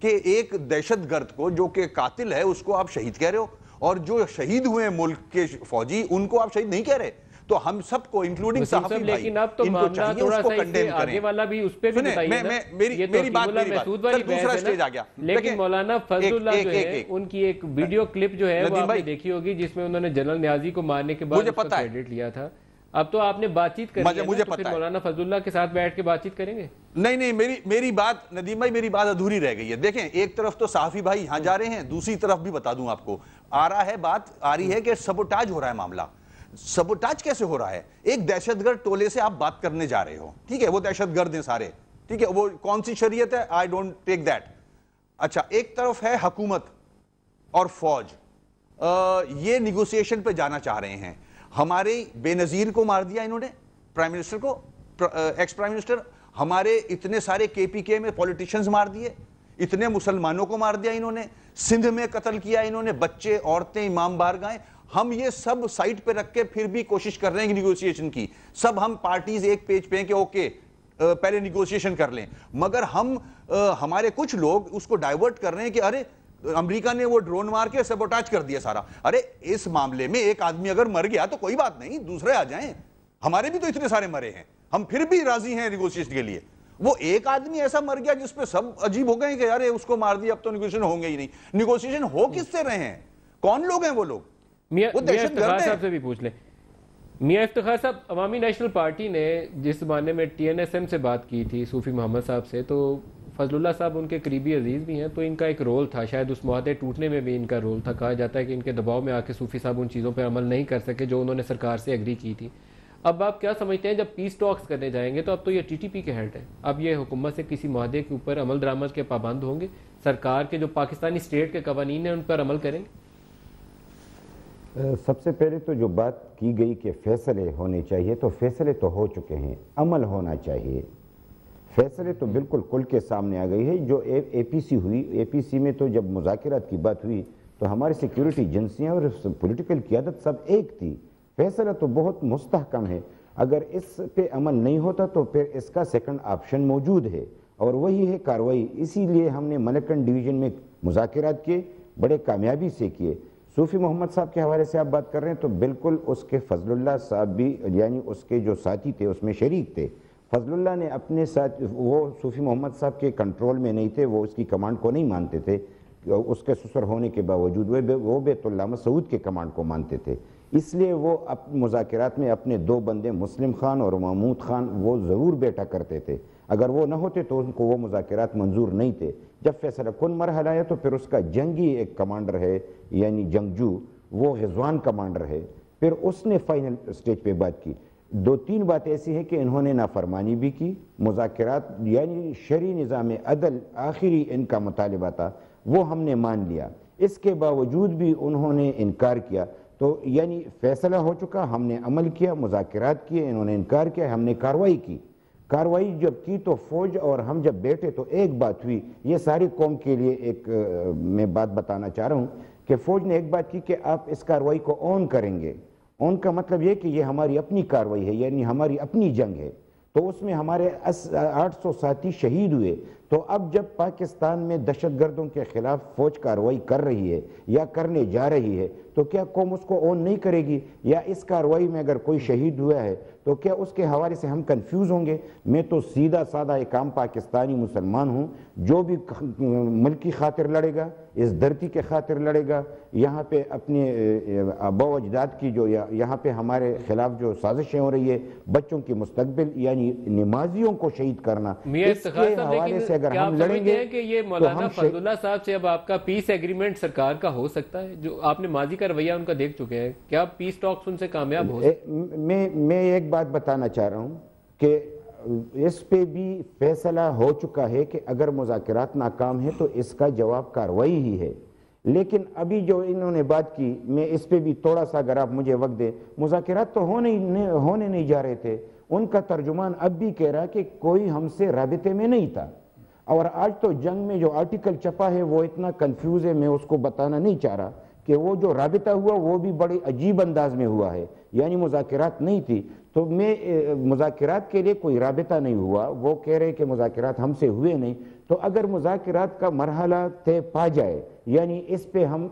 کہ ایک دہشت گرد کو جو کہ قاتل ہے اس کو آپ شہید کہہ رہے ہو، اور جو شہید ہوئے ہیں ملک کے فوجی ان کو آپ شہید نہیں کہہ رہے. تو ہم سب کو انکلوڈنگ صحافی بھائی لیکن اب تو ان کو معاملہ چاہیے تھوڑا اس کو سا کنڈیم اس سے آگے کریں. والا بھی اس پہ بھی بتائیے نا. یہ تو میری بات محسود والی دوسرا بحث ہے سٹیج نا. آ گیا. لیکن مولانا فضل اللہ جو ہے ان کی ایک ویڈیو کلپ جو ہے وہ آپ نے دیکھی ہوگی جس میں انہوں نے جنرل نیازی کو مارنے کے بعد اس کا کریڈٹ لیا تھا. اب تو آپ نے بات چیت کری ہے تو پھر مولانا فضل اللہ کے ساتھ بیٹھ کے بات چیت کریں گے؟ نہیں میری بات ندیم بھائی میری بات ادھوری رہ گئی ہے. دیکھیں ایک طرف تو صحافی بھائی یہاں جا رہے ہیں، دوسری طرف بھی بتا دوں آپ کو آ رہا ہے بات آ رہی ہے کہ سبوٹاج ہو رہا ہے. معاملہ سبوٹاج کیسے ہو رہا ہے؟ ایک دہشت گرد ٹولے سے آپ بات کرنے جا رہے ہو، ٹھیک ہے، وہ دہشت گرد ہیں سارے، ٹھیک ہے، وہ کون سی شریعت ہے آئی ڈونٹ ٹیک دیٹ. اچھا ایک طرف ہے حکومت اور فوج، یہ نیگوسیشن پہ جانا چاہ رہے ہیں. ہمارے بے نظیر کو مار دیا انہوں نے، پرائم منسٹر کو، ایکس پرائم منسٹر. ہمارے اتنے سارے کے پی کے میں پولیٹیشنز مار دیے، اتنے مسلمانوں کو مار دیا انہوں نے، سندھ میں قتل کیا انہوں نے، بچے عورتیں امام بارگاہیں. ہم یہ سب سائٹ پہ رکھ کے پھر بھی کوشش کر رہے ہیں نیگوسیشن کی. سب ہم پارٹیز ایک پیج پہ ہیں کہ اوکے پہلے نیگوسیشن کر لیں، مگر ہمارے کچھ لوگ اس کو ڈائیورٹ کر رہے ہیں کہ ارے امریکہ نے وہ ڈرون مار کے سبوٹاج کر دیا سارا. ارے اس معاملے میں ایک آدمی اگر مر گیا تو کوئی بات نہیں، دوسرے آ جائیں. ہمارے بھی تو اتنے سارے مرے ہیں، ہم پھر بھی راضی ہیں نیگوسیشن کے لیے. وہ ایک آدمی ایسا مر گیا جس پہ سب عجیب ہو گئے کہ ارے اس کو مار دیا اب تو نیگوسیشن ہوں گے ہی نہیں. نیگوسیشن ہو کس سے رہے ہیں؟ کون لوگ ہیں وہ لوگ؟ میاں افتخار صاحب سے بھی پوچھ لیں. میاں افتخار صاحب، عوامی نیشنل پارٹی نے جس زمانے میں ٹی این ایس ایم سے بات کی تھی صوفی محمد صاحب سے، تو فضل اللہ صاحب ان کے قریبی عزیز بھی ہیں، تو ان کا ایک رول تھا، شاید اس معاہدے ٹوٹنے میں بھی ان کا رول تھا. کہا جاتا ہے کہ ان کے دباؤ میں آ کے صوفی صاحب ان چیزوں پہ عمل نہیں کر سکے جو انہوں نے سرکار سے ایگری کی تھی. اب آپ کیا سمجھتے ہیں جب پیس ٹاکس کرنے جائیں گے تو اب تو یہ ٹی ٹی پی کے ہیڈ ہے، اب یہ حکومت سے کسی معاہدے کے اوپر عمل درآمد کے پابند ہوں گے؟ سرکار کے جو پاکستانی اسٹیٹ کے قوانین ہیں ان پر عمل کریں گے؟ سب سے پہلے تو جو بات کی گئی کہ فیصلے ہونے چاہیے، تو فیصلے تو ہو چکے ہیں، عمل ہونا چاہیے. فیصلے تو بالکل کل کے سامنے آ گئی ہے. جو اے پی سی ہوئی، اے پی سی میں تو جب مذاکرات کی بات ہوئی تو ہماری سیکیورٹی ایجنسیاں اور پولیٹیکل قیادت سب ایک تھی. فیصلہ تو بہت مستحکم ہے. اگر اس پہ عمل نہیں ہوتا تو پھر اس کا سیکنڈ آپشن موجود ہے اور وہی ہے کارروائی. اسی لیے ہم نے ملکن ڈویژن میں مذاکرات کیے، بڑے کامیابی سے کیے. صوفی محمد صاحب کے حوالے سے آپ بات کر رہے ہیں تو بالکل اس کے فضل اللہ صاحب بھی، یعنی اس کے جو ساتھی تھے اس میں شریک تھے. فضل اللہ نے اپنے ساتھ، وہ صوفی محمد صاحب کے کنٹرول میں نہیں تھے، وہ اس کی کمانڈ کو نہیں مانتے تھے. اس کے سسر ہونے کے باوجود وہ بیت اللہ مسعود کے کمانڈ کو مانتے تھے. اس لیے وہ مذاکرات میں اپنے دو بندے مسلم خان اور محمود خان وہ ضرور بیٹھا کرتے تھے. اگر وہ نہ ہوتے تو ان کو وہ مذاکرات منظور نہیں تھے. جب فیصلہ کن مرحلہ آیا تو پھر اس کا جنگی ایک کمانڈر ہے، یعنی جنگجو، وہ غزوان کمانڈر ہے، پھر اس نے فائنل سٹیج پہ بات کی. دو تین بات ایسی ہیں کہ انہوں نے نافرمانی بھی کی. مذاکرات یعنی شرعی نظام عدل آخری ان کا مطالبہ تھا، وہ ہم نے مان لیا. اس کے باوجود بھی انہوں نے انکار کیا. تو یعنی فیصلہ ہو چکا، ہم نے عمل کیا، مذاکرات کیے، انہوں نے انکار کیا، ہم نے کارروائی کی. کارروائی جب کی تو فوج اور ہم جب بیٹھے تو ایک بات ہوئی. یہ ساری قوم کے لیے ایک میں بات بتانا چاہ رہا ہوں کہ فوج نے ایک بات کی کہ آپ اس کارروائی کو اون کریں گے. اون کا مطلب یہ کہ یہ ہماری اپنی کارروائی ہے، یعنی ہماری اپنی جنگ ہے. تو اس میں ہمارے 800 ساتھی شہید ہوئے. تو اب جب پاکستان میں دہشت گردوں کے خلاف فوج کارروائی کر رہی ہے یا کرنے جا رہی ہے تو کیا قوم اس کو اون نہیں کرے گی؟ یا اس کارروائی میں اگر کوئی شہید ہوا ہے تو کیا اس کے حوالے سے ہم کنفیوز ہوں گے؟ میں تو سیدھا سادہ ایک عام پاکستانی مسلمان ہوں. جو بھی ملک کی خاطر لڑے گا، اس دھرتی کے خاطر لڑے گا، یہاں پہ اپنے آباء و اجداد کی جو یہاں پہ ہمارے خلاف جو سازشیں ہو رہی ہے، بچوں کی مستقبل یعنی نمازیوں کو شہید کرنا، اس کے حوالے سے اگر ہم لڑیں گے کہ یہ مولانا فضل اللہ صاحب سے اب آپ کا پیس ایگریمنٹ سرکار کا ہو سکتا ہے؟ جو آپ نے ماضی کا رویہ ان کا دیکھ چکے ہیں، کیا پیس ٹاکس ان سے کامیاب ہو سکتے؟ میں ایک بات بتانا چاہ رہا ہوں کہ اس پہ بھی فیصلہ ہو چکا ہے کہ اگر مذاکرات ناکام ہے تو اس کا جواب کارروائی ہی ہے. لیکن ابھی جو انہوں نے بات کی، میں اس پہ بھی تھوڑا سا اگر آپ مجھے وقت دیں. مذاکرات تو ہونے نہیں جا رہے تھے. ان کا ترجمان اب بھی کہہ رہا کہ کوئی ہم سے رابطے میں نہیں تھا. اور آج تو جنگ میں جو آرٹیکل چھپا ہے وہ اتنا کنفیوز ہے، میں اس کو بتانا نہیں چاہ رہا کہ وہ جو رابطہ ہوا وہ بھی بڑے عجیب انداز میں ہوا ہے، یعنی مذاکرات نہیں تھی. تو میں مذاکرات کے لیے کوئی رابطہ نہیں ہوا، وہ کہہ رہے کہ مذاکرات ہم سے ہوئے نہیں، تو اگر مذاکرات کا مرحلہ طے پا جائے، یعنی اس پہ ہم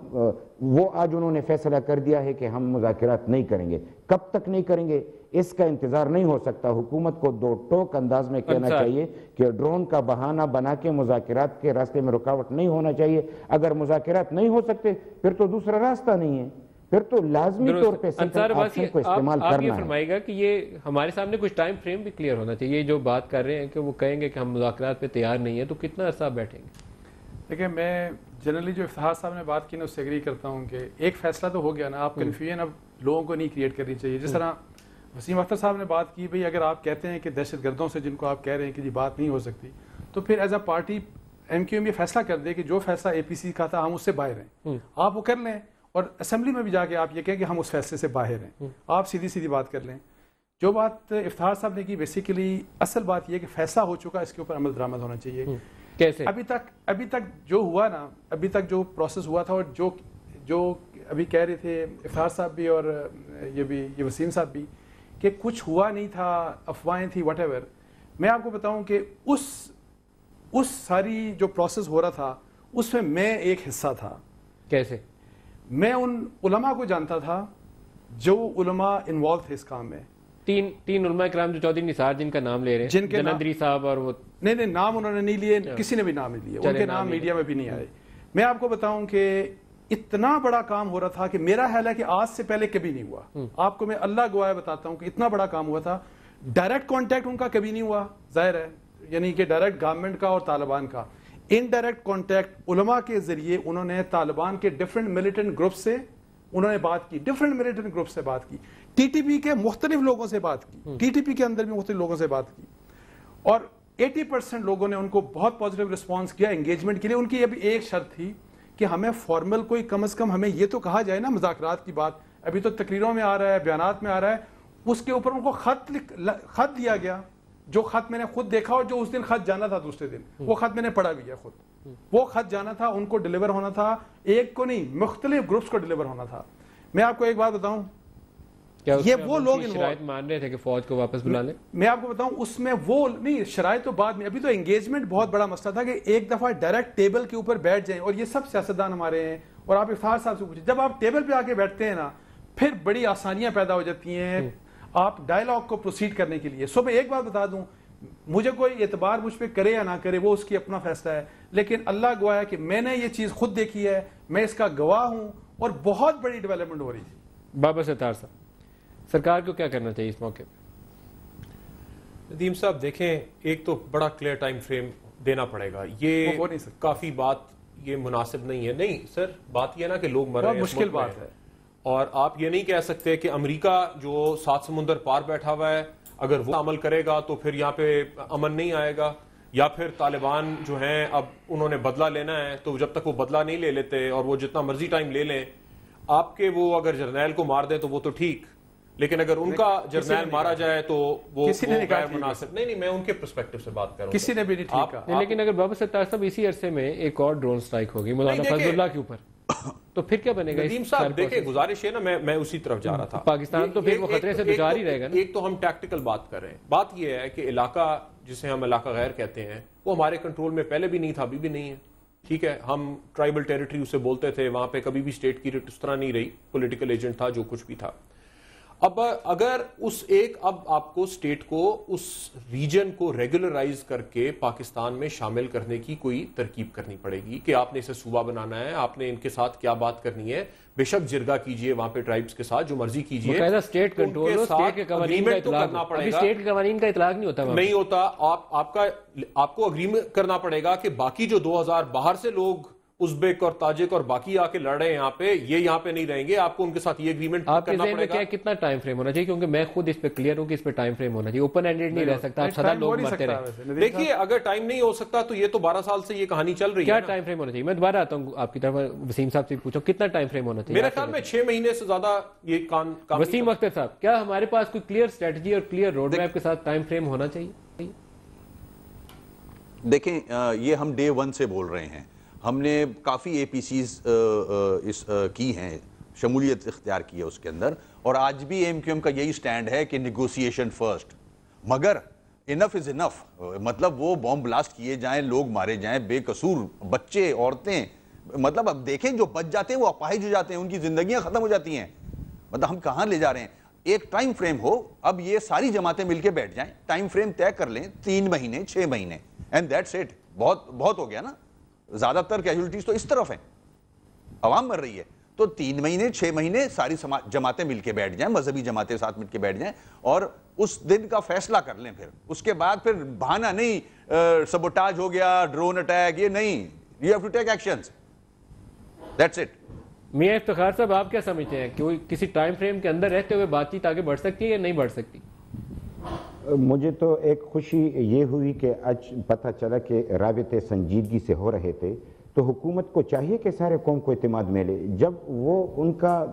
وہ آج انہوں نے فیصلہ کر دیا ہے کہ ہم مذاکرات نہیں کریں گے، کب تک نہیں کریں گے اس کا انتظار نہیں ہو سکتا۔ حکومت کو دو ٹوک انداز میں کہنا چاہیے کہ ڈرون کا بہانہ بنا کے مذاکرات کے راستے میں رکاوٹ نہیں ہونا چاہیے۔ اگر مذاکرات نہیں ہو سکتے پھر تو دوسرا راستہ نہیں ہے، پھر تو لازمی طور پہ انصار عباسی کو استعمال آپ یہ کرنا ہے۔ فرمائے گا کہ یہ ہمارے سامنے کچھ ٹائم فریم بھی کلیئر ہونا چاہیے، جو بات کر رہے ہیں کہ وہ کہیں گے کہ ہم مذاکرات پہ تیار نہیں ہیں، تو کتنا عرصہ بیٹھیں گے؟ دیکھیں، میں جنرلی جو افتخار صاحب نے بات کی نا اس سے ایگری کرتا ہوں کہ ایک فیصلہ تو ہو گیا نا، آپ کنفیوژن اب لوگوں کو نہیں کریٹ کرنی چاہیے۔ جس طرح وسیم اختر صاحب نے بات کی، بھئی اگر آپ کہتے ہیں کہ دہشت گردوں سے جن کو آپ کہہ رہے ہیں کہ جی بات نہیں ہو سکتی، تو پھر as a party M Q M یہ فیصلہ کر دے کہ جو فیصلہ اے پی سی کا تھا ہم اس سے باہر ہیں، آپ وہ کر لیں، اور اسمبلی میں بھی جا کے آپ یہ کہیں کہ ہم اس فیصلے سے باہر ہیں، آپ سیدھی سیدھی بات کر لیں۔ جو بات افتخار صاحب نے کی، بیسیکلی اصل بات یہ ہے کہ فیصلہ ہو چکا، اس کے اوپر عمل درآمد ہونا چاہیے۔ کیسے؟ ابھی تک جو ہوا نا، ابھی تک جو پروسیس ہوا تھا، اور جو ابھی کہہ رہے تھے افتخار صاحب بھی اور یہ وسیم صاحب بھی کہ کچھ ہوا نہیں تھا، افواہیں تھی، واٹ ایور، میں آپ کو بتاؤں کہ اس ساری جو پروسیس ہو رہا تھا اس میں ایک حصہ تھا۔ کیسے؟ میں ان علماء کو جانتا تھا جو علماء انوالو تھے اس کام میں، تین علماء کرام جو چودھری نثار جن کا نام لے رہے ہیں، جن کے جلندری صاحب، اور وہ نہیں نام انہوں نے نہیں لیے، کسی نے بھی نام نہیں لیے، ان کے نام میڈیا میں بھی نہیں آئے۔ میں آپ کو بتاؤں کہ اتنا بڑا کام ہو رہا تھا کہ میرا خیال ہے کہ آج سے پہلے کبھی نہیں ہوا۔ آپ کو میں اللہ گواہ بتاتا ہوں کہ اتنا بڑا کام ہوا تھا، ڈائریکٹ کانٹیکٹ ان کا کبھی نہیں ہوا، ظاہر ہے، یعنی کہ ڈائریکٹ گورنمنٹ کا اور طالبان کا، انڈائریکٹ کانٹیکٹ علماء کے ذریعے انہوں نے طالبان کے ڈفرینٹ ملیٹنٹ گروپ سے انہوں نے بات کی، ڈفرینٹ ملیٹنٹ گروپ سے بات کی، ٹی ٹی پی کے مختلف لوگوں سے بات کی، ٹی ٹی پی کے اندر بھی مختلف لوگوں سے بات کی، اور 80% لوگوں نے ان کو بہت پازیٹیو رسپانس کیا انگیجمنٹ کے لیے۔ ان کی ابھی ایک شرط تھی کہ ہمیں فارمل کوئی کم از کم ہمیں یہ تو کہا جائے نا مذاکرات کی بات، ابھی تو تقریروں میں آ رہا ہے، بیانات میں آ رہا ہے، اس کے اوپر ان کو خط دیا گیا، جو خط میں نے خود دیکھا، اور جو اس دن خط جانا تھا دوسرے دن وہ خط میں نے پڑھا بھی ہے خود، وہ خط جانا تھا، ان کو ڈیلیور ہونا تھا، ایک کو نہیں مختلف گروپس کو ڈیلیور ہونا تھا۔ میں آپ کو ایک بات بتاؤں، یہ وہ لوگ شرائط مان رہے تھے کہ فوج کو واپس بلا لیں، میں آپ کو بتاؤں اس میں وہ نہیں، شرائط تو بعد میں، ابھی تو انگیجمنٹ بہت بڑا مسئلہ تھا کہ ایک دفعہ ڈائریکٹ ٹیبل کے اوپر بیٹھ جائیں، اور یہ سب سیاستدان ہمارے ہیں، اور آپ افتخار صاحب سے پوچھیں، جب آپ ٹیبل پہ آ کے بیٹھتے ہیں نا پھر بڑی آسانیاں پیدا ہو جاتی ہیں آپ ڈائلاگ کو پروسیڈ کرنے کے لیے۔ سو میں ایک بات بتا دوں، مجھے کوئی اعتبار مجھ پہ کرے یا نہ کرے وہ اس کی اپنا فیصلہ ہے، لیکن اللہ گواہ ہے کہ میں نے یہ چیز خود دیکھی ہے، میں اس کا گواہ ہوں، اور بہت بڑی ڈیولپمنٹ ہو رہی تھی۔ بابا ستار صاحب، سرکار کو کیا کرنا چاہیے اس موقع پہ؟ ندیم صاحب دیکھیں، ایک تو بڑا کلیئر ٹائم فریم دینا پڑے گا، یہ کافی بات یہ مناسب نہیں ہے۔ نہیں سر، بات یہ نا کہ لوگ مر رہے ہیں، مشکل بات ہے، اور آپ یہ نہیں کہہ سکتے کہ امریکہ جو 7 سمندر پار بیٹھا ہوا ہے اگر وہ عمل کرے گا تو پھر یہاں پہ امن نہیں آئے گا، یا پھر طالبان جو ہیں اب انہوں نے بدلہ لینا ہے تو جب تک وہ بدلہ نہیں لے لیتے اور وہ جتنا مرضی ٹائم لے لیں، آپ کے وہ اگر جرنیل کو مار دیں تو وہ تو ٹھیک، لیکن اگر ان کا جرنیل مارا جائے تو وہ غیر مناسب نہیں۔ میں ان کے پرسپیکٹو سے بات کر رہا ہوں، کسی نے بھی نہیں ٹھیک کہا۔ لیکن اگر بابا ستار صاحب اسی عرصے میں ایک اور ڈرون سٹرائک ہوگی مولانا فضل اللہ کے اوپر، تو پھر کیا بنے گا؟ ندیم صاحب دیکھیں، گزارش ہے نا، میں اسی طرف جا رہا تھا، پاکستان تو پھر وہ خطرے سے دوچار ہی رہے گا نا۔ ایک تو ہم ٹیکٹیکل بات کر رہے ہیں، بات یہ ہے کہ علاقہ جسے ہم علاقہ غیر کہتے ہیں وہ ہمارے کنٹرول میں پہلے بھی نہیں تھا، ابھی بھی نہیں ہے، ٹھیک ہے، ہم ٹرائبل ٹیریٹری اسے بولتے تھے، وہاں پہ کبھی بھی اسٹیٹ کی اس طرح نہیں رہی، پولیٹیکل ایجنٹ تھا، جو کچھ بھی تھا۔ اب اگر اب آپ کو اسٹیٹ کو اس ریجن کو ریگولرائز کر کے پاکستان میں شامل کرنے کی کوئی ترکیب کرنی پڑے گی کہ آپ نے اسے صوبہ بنانا ہے، آپ نے ان کے ساتھ کیا بات کرنی ہے، بے شک جرگہ کیجئے وہاں پہ ٹرائبس کے ساتھ جو مرضی کیجئے، اسٹیٹ کنٹرول ہو، اسٹیٹ کے قوانین کا اطلاق، ابھی اسٹیٹ کے قوانین کا اطلاق نہیں ہوتا، نہیں ہوتا، آپ کو اگریمنٹ کرنا پڑے گا کہ باقی جو 2000 باہر سے لوگ ازبیک اور تاجک اور باقی آ کے لڑ رہے ہیں یہاں پہ، یہ یہاں پہ نہیں رہیں گے، آپ کو ان کے ساتھ یہ اگریمنٹ کرنا پڑے گا۔ کتنا ٹائم فریم ہونا چاہیے؟ کیونکہ میں خود اس پہ کلیئر ہوں کہ اس پہ ٹائم فریم ہونا چاہیے، اوپن اینڈڈ نہیں رہ سکتا، سدا لوگ مرتے رہے۔ دیکھیے اگر ٹائم نہیں ہو سکتا تو یہ تو 12 سال سے یہ کہانی چل رہی ہے، کیا ٹائم فریم ہونا چاہیے؟ میں دوبارہ آتا ہوں آپ کی طرف، وسیم صاحب سے پوچھو کتنا ٹائم فریم ہونا چاہیے؟ میرے خیال میں 6 مہینے سے زیادہ یہ کام۔ وسیم اختر صاحب، کیا ہمارے پاس کوئی کلیئر اسٹریٹجی اور کلیئر روڈ میپ کے ساتھ ٹائم فریم ہونا چاہیے؟ دیکھیں، یہ ہم ڈے 1 سے بول رہے ہیں، ہم نے کافی اے پی سیز کی ہیں، شمولیت اختیار کی ہے اس کے اندر، اور آج بھی ایم کیو ایم کا یہی سٹینڈ ہے کہ نیگوسیشن فرسٹ. مگر انف از انف, مطلب وہ بوم بلاسٹ کیے جائیں, لوگ مارے جائیں بے قصور, بچے, عورتیں, مطلب اب دیکھیں جو بچ جاتے ہیں وہ اپاہج ہو جاتے ہیں, ان کی زندگیاں ختم ہو جاتی ہیں. مطلب ہم کہاں لے جا رہے ہیں؟ ایک ٹائم فریم ہو, اب یہ ساری جماعتیں مل کے بیٹھ جائیں, ٹائم فریم طے کر لیں 3 مہینے 6 مہینے, اینڈ دیٹس اٹ. بہت ہو گیا نا, زیادہ تر کیجولٹیز تو اس طرف ہیں, عوام مر رہی ہے. تو 3 مہینے 6 مہینے ساری جماعتیں مل کے بیٹھ جائیں, مذہبی جماعتیں ساتھ مل کے بیٹھ جائیں, اور اس دن کا فیصلہ کر لیں. پھر اس کے بعد پھر بہانہ نہیں سبوٹاج ہو گیا, ڈرون اٹیک, یہ نہیں, you have to take actions, that's it. Mian Iftikhar صاحب, آپ کیا سمجھتے ہیں کہ کسی ٹائم فریم کے اندر رہتے ہوئے بات چیت آگے بڑھ سکتی ہے یا نہیں بڑھ سکتی؟ مجھے تو ایک خوشی یہ ہوئی کہ آج پتہ چلا کہ رابطے سنجیدگی سے ہو رہے تھے, تو حکومت کو چاہیے کہ سارے قوم کو اعتماد ملے. جب وہ ان کا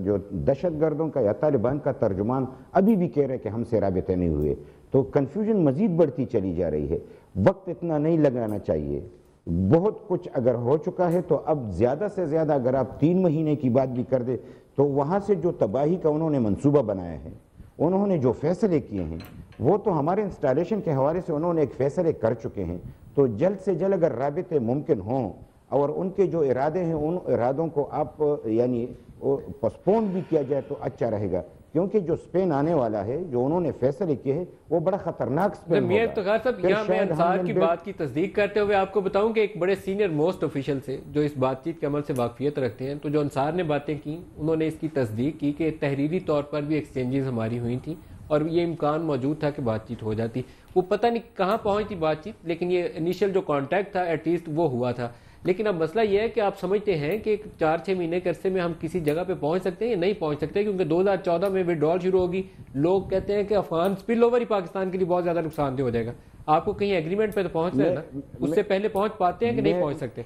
جو دہشت گردوں کا یا طالبان کا ترجمان ابھی بھی کہہ رہے کہ ہم سے رابطے نہیں ہوئے, تو کنفیوژن مزید بڑھتی چلی جا رہی ہے. وقت اتنا نہیں لگانا چاہیے, بہت کچھ اگر ہو چکا ہے تو اب زیادہ سے زیادہ اگر آپ 3 مہینے کی بات بھی کر دیں تو وہاں سے جو تباہی کا انہوں نے منصوبہ بنایا ہے, انہوں نے جو فیصلے کیے ہیں, وہ تو ہمارے انسٹالیشن کے حوالے سے انہوں نے ایک فیصلے کر چکے ہیں. تو جلد سے جلد اگر رابطے ممکن ہوں اور ان کے جو ارادے ہیں ان ارادوں کو آپ یعنی پوسٹپون بھی کیا جائے تو اچھا رہے گا, کیونکہ جو اسپین آنے والا ہے, جو انہوں نے فیصلے کیے ہیں, وہ بڑا خطرناک اسپین میاں افتخار صاحب, یہاں میں انصار کی بات کی تصدیق کرتے ہوئے آپ کو بتاؤں کہ ایک بڑے سینئر موسٹ آفیشل سے جو اس بات چیت کے عمل سے واقفیت رکھتے ہیں, تو جو انصار نے باتیں کی انہوں نے اس کی تصدیق کی کہ تحریری طور پر بھی ایکسچینجز ہماری ہوئی تھیں اور یہ امکان موجود تھا کہ بات چیت ہو جاتی. وہ پتہ نہیں کہاں پہنچتی بات چیت, لیکن یہ انیشیل جو کانٹیکٹ تھا ایٹ لیسٹ وہ ہوا تھا. لیکن اب مسئلہ یہ ہے کہ آپ سمجھتے ہیں کہ 4-6 مہینے کے عرصے میں ہم کسی جگہ پہ پہنچ سکتے ہیں یا نہیں پہنچ سکتے, کیونکہ 2014 میں وڈرال شروع ہوگی, لوگ کہتے ہیں کہ افغان سپل اوور ہی پاکستان کے لیے بہت زیادہ نقصان دہ ہو جائے گا. آپ کو کہیں ایگریمنٹ پہ تو پہنچنا ہے نا, اس سے پہلے پہنچ پاتے ہیں کہ نہیں پہنچ سکتے؟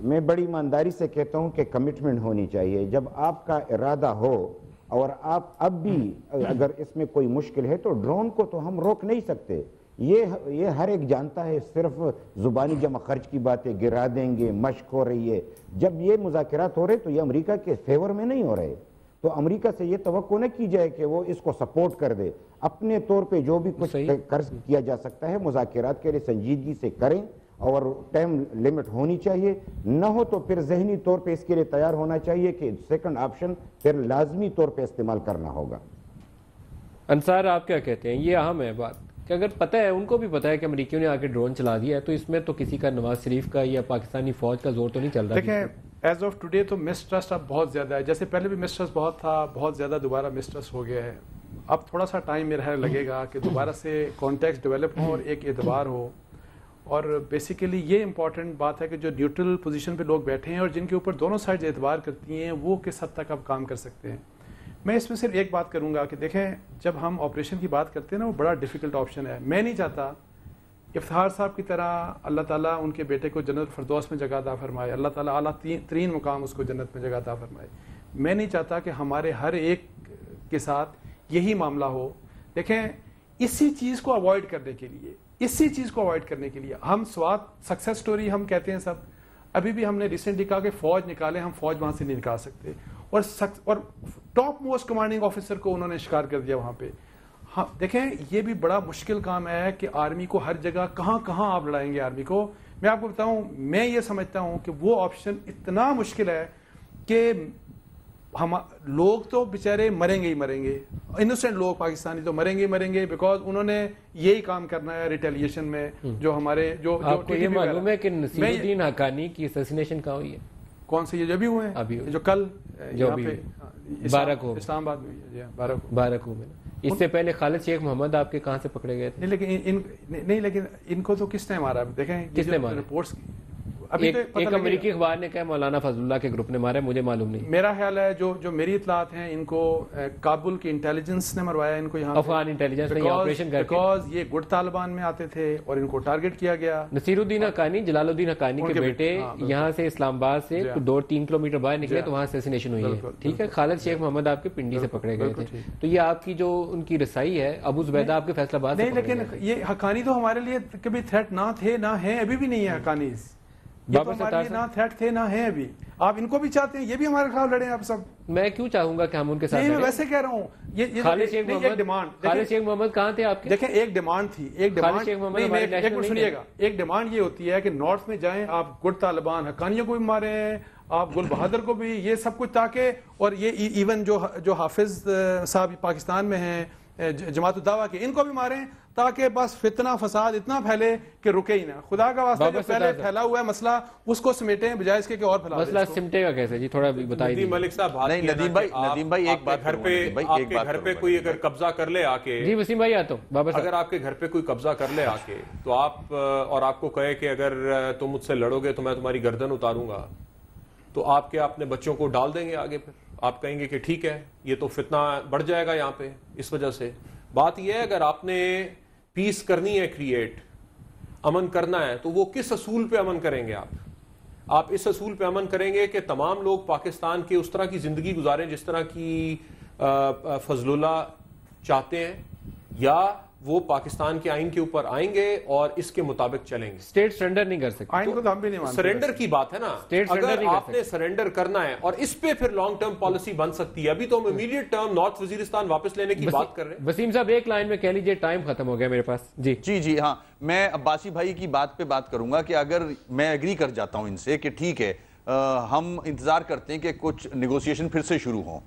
میں بڑی ایمانداری سے کہتا ہوں کہ کمٹمنٹ ہونی چاہیے. جب آپ کا ارادہ ہو اور آپ اب بھی اگر اس میں کوئی مشکل ہے تو ڈرون کو تو ہم روک نہیں سکتے, یہ ہر ایک جانتا ہے, صرف زبانی جمع خرچ کی باتیں, گرا دیں گے, مشق ہو رہی ہے. جب یہ مذاکرات ہو رہے تو یہ امریکہ کے فیور میں نہیں ہو رہے, تو امریکہ سے یہ توقع نہ کی جائے کہ وہ اس کو سپورٹ کر دے. اپنے طور پہ جو بھی کچھ کیا جا سکتا ہے مذاکرات کے لیے سنجیدگی سے کریں, اور ٹائم لمٹ ہونی چاہیے. نہ ہو تو پھر ذہنی طور پہ اس کے لیے تیار ہونا چاہیے کہ سیکنڈ آپشن پھر لازمی طور پہ استعمال کرنا ہوگا. انصار, آپ کیا کہتے ہیں؟ یہ اہم ہے بات کہ اگر پتہ ہے, ان کو بھی پتہ ہے کہ امریکیوں نے آ کے ڈرون چلا دیا ہے, تو اس میں تو کسی کا نواز شریف کا یا پاکستانی فوج کا زور تو نہیں چل رہا. دیکھیں ایز آف ٹوڈے تو مسٹرسٹ اب بہت زیادہ ہے, جیسے پہلے بھی مسٹرسٹ بہت تھا, بہت زیادہ دوبارہ مسٹرسٹ ہو گیا ہے. اب تھوڑا سا ٹائم میرا لگے گا کہ دوبارہ سے کانٹیکس ڈیولپ ہو اور ایک اعتبار ہو. اور بیسیکلی یہ امپورٹنٹ بات ہے کہ جو نیوٹرل پوزیشن پہ لوگ بیٹھے ہیں اور جن کے اوپر دونوں سائڈز اعتبار کرتی ہیں, وہ کس حد تک اب کام کر سکتے ہیں. میں اس میں صرف ایک بات کروں گا کہ دیکھیں, جب ہم آپریشن کی بات کرتے ہیں نا, وہ بڑا ڈیفیکلٹ آپشن ہے. میں نہیں چاہتا افتخار صاحب کی طرح اللہ تعالیٰ ان کے بیٹے کو جنت الفردوس میں جگہ عطا فرمائے, اللہ تعالیٰ اعلیٰ ترین مقام اس کو جنت میں جگہ عطا فرمائے. میں نہیں چاہتا کہ ہمارے ہر ایک کے ساتھ یہی معاملہ ہو. دیکھیں, اسی چیز کو اوائڈ کرنے کے لیے ہم سوات سکسیس سٹوری ہم کہتے ہیں سب, ابھی بھی ہم نے ریسنٹلی کہا کہ فوج نکالے, ہم فوج وہاں سے نہیں نکال سکتے, اور ٹاپ موسٹ کمانڈنگ آفیسر کو انہوں نے شکار کر دیا وہاں پہ. ہاں دیکھیں, یہ بھی بڑا مشکل کام ہے کہ آرمی کو ہر جگہ کہاں آپ لڑائیں گے آرمی کو. میں آپ کو بتاؤں, میں یہ سمجھتا ہوں کہ وہ آپشن اتنا مشکل ہے کہ ہم لوگ تو بیچارے مریں گے, انوسینٹ لوگ پاکستانی تو مریں گے بیکاز انہوں نے یہی کام کرنا ہے ریٹیلیشن میں. جو ہمارے جو آپ کو یہ معلوم ہے کہ نصیر الدین حقانی کی اسیسینیشن کہاں ہوئی ہے؟ کون سے؟ یہ جو ابھی ہوئے ہیں, جو کل یہاں پہ اسلام آباد میں, بارکو میں. اس سے پہلے خالد شیخ محمد آپ کے کہاں سے پکڑے گئے تھے؟ لیکن ان کو تو کس نے مارا؟ دیکھیں کس نے مارا رپورٹس. ایک امریکی اخبار نے کہا مولانا فضل اللہ کے گروپ نے مارا, مجھے معلوم نہیں. میرا خیال ہے جو میری اطلاعات ہیں, ان کو کابل کی انٹیلیجنس نے مروایا ان کو, یہاں افغان انٹیلیجنس نے آپریشن کر کے, بیکاز یہ گڈ طالبان میں آتے تھے اور ان کو ٹارگٹ کیا گیا. نصیر الدین حقانی, جلال الدین حقانی کے بیٹے یہاں سے اسلام آباد سے 2-3 کلومیٹر باہر نکلے تو وہاں اسیسینیشن ہوئی ہے. ٹھیک ہے, خالد شیخ محمد آپ کے پنڈی سے پکڑے گئے تھے. تو یہ آپ کی جو ان کی رسائی ہے, ابو زبیدہ آپ کے فیصلہ باد سے. نہیں, لیکن یہ حقانی تو ہمارے لیے کبھی تھریٹ نہ تھے نہ ہیں, ابھی بھی نہیں ہے حقانی. یہ تو ہمارے لیے نہ تھریٹ تھے نہ ہیں ابھی. آپ ان کو بھی چاہتے ہیں, یہ بھی ہمارے خلاف لڑیں آپ سب. میں کیوں چاہوں گا کہ ہم ان کے ساتھ میں ویسے کہہ رہا ہوں. یہ خالد شیخ محمد کہاں تھے آپ کے؟ دیکھیں ایک ڈیمانڈ تھی, ایک ڈیمانڈ ایک منٹ سنیے گا, ایک ڈیمانڈ یہ ہوتی ہے کہ نارتھ میں جائیں آپ, گڈ طالبان حقانیوں کو بھی مارے ہیں آپ, گل بہادر کو بھی, یہ سب کچھ, تاکہ اور یہ ایون جو حافظ صاحب پاکستان میں ہیں جماعت الدعوہ کے, ان کو بھی ماریں تاکہ بس فتنہ فساد اتنا پھیلے کہ رکے ہی نہ. خدا کا واسطہ جو پہلے پھیلا ہوا ہے مسئلہ اس کو سمیٹیں بجائے اس کے کہ اور پھیلا دیں. مسئلہ سمٹے گا کیسے جی, تھوڑا بتائیے. ندیم ملک صاحب, ندیم بھائی ایک بات, گھر پہ کوئی اگر قبضہ کر لے آ کے, جی وسیم بھائی آتا ہوں, اگر آپ کے گھر پہ کوئی قبضہ کر لے آ کے تو آپ, اور آپ کو کہے کہ اگر تم مجھ سے لڑو گے تو میں تمہاری گردن اتاروں گا, تو آپ کے اپنے بچوں کو ڈال دیں گے آگے, پھر آپ کہیں گے کہ ٹھیک ہے یہ تو فتنہ بڑھ جائے گا یہاں پہ اس وجہ سے. بات یہ ہے اگر آپ نے پیس کرنی ہے, کریٹ امن کرنا ہے, تو وہ کس اصول پہ امن کریں گے آپ اس اصول پہ امن کریں گے کہ تمام لوگ پاکستان کے اس طرح کی زندگی گزاریں جس طرح کی فضل اللہ چاہتے ہیں, یا وہ پاکستان کے آئین کے اوپر آئیں گے اور اس کے مطابق چلیں گے؟ اسٹیٹ سرنڈر نہیں کر سکتے, آئین کو تو ہم بھی نہیں مانتے. سرنڈر کی بات ہے نا, اگر آپ نے سرنڈر کرنا ہے اور اس پہ پھر لانگ ٹرم پالیسی بن سکتی ہے. ابھی تو ہم امیڈیٹ ٹرم نارتھ وزیرستان واپس لینے کی بات کر رہے ہیں. وسیم صاحب ایک لائن میں کہہ لیجئے, ٹائم ختم ہو گیا میرے پاس. جی ہاں, میں عباسی بھائی کی بات پہ بات کروں گا کہ اگر میں ایگری کر جاتا ہوں ان سے کہ ٹھیک ہے ہم انتظار کرتے ہیں کہ کچھ نیگوسیشن پھر سے شروع ہوں,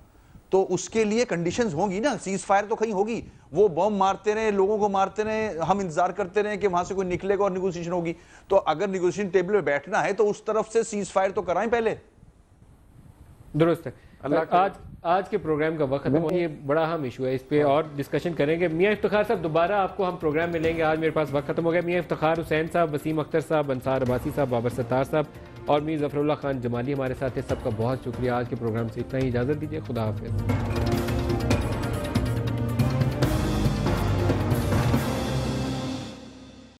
تو اس کے لیے کنڈیشنز ہوں گی نا, سیز فائر تو کہیں ہوگی, وہ بم مارتے رہے, لوگوں کو مارتے رہے, ہم انتظار کرتے رہے کہ وہاں سے کوئی نکلے گا اور نیگوسیشن ہوگی. تو اگر نیگوسیشن ٹیبل پہ بیٹھنا ہے تو اس طرف سے سیز فائر تو کرائیں پہلے. درست ہے. آج کے پروگرام کا وقت ختم ہو, یہ بڑا اہم ایشو ہے, اس پہ اور ڈسکشن کریں گے. میاں افتخار صاحب دوبارہ آپ کو ہم پروگرام میں لیں گے, آج میرے پاس وقت ختم ہو گیا. میاں افتخار حسین صاحب, وسیم اختر صاحب, انصار عباسی صاحب, بابر ستار صاحب اور میر ظفر اللہ خان جمالی ہمارے ساتھ ہیں. سب کا بہت شکریہ. آج کے پروگرام سے اتنا ہی, اجازت دیجیے. خدا حافظ.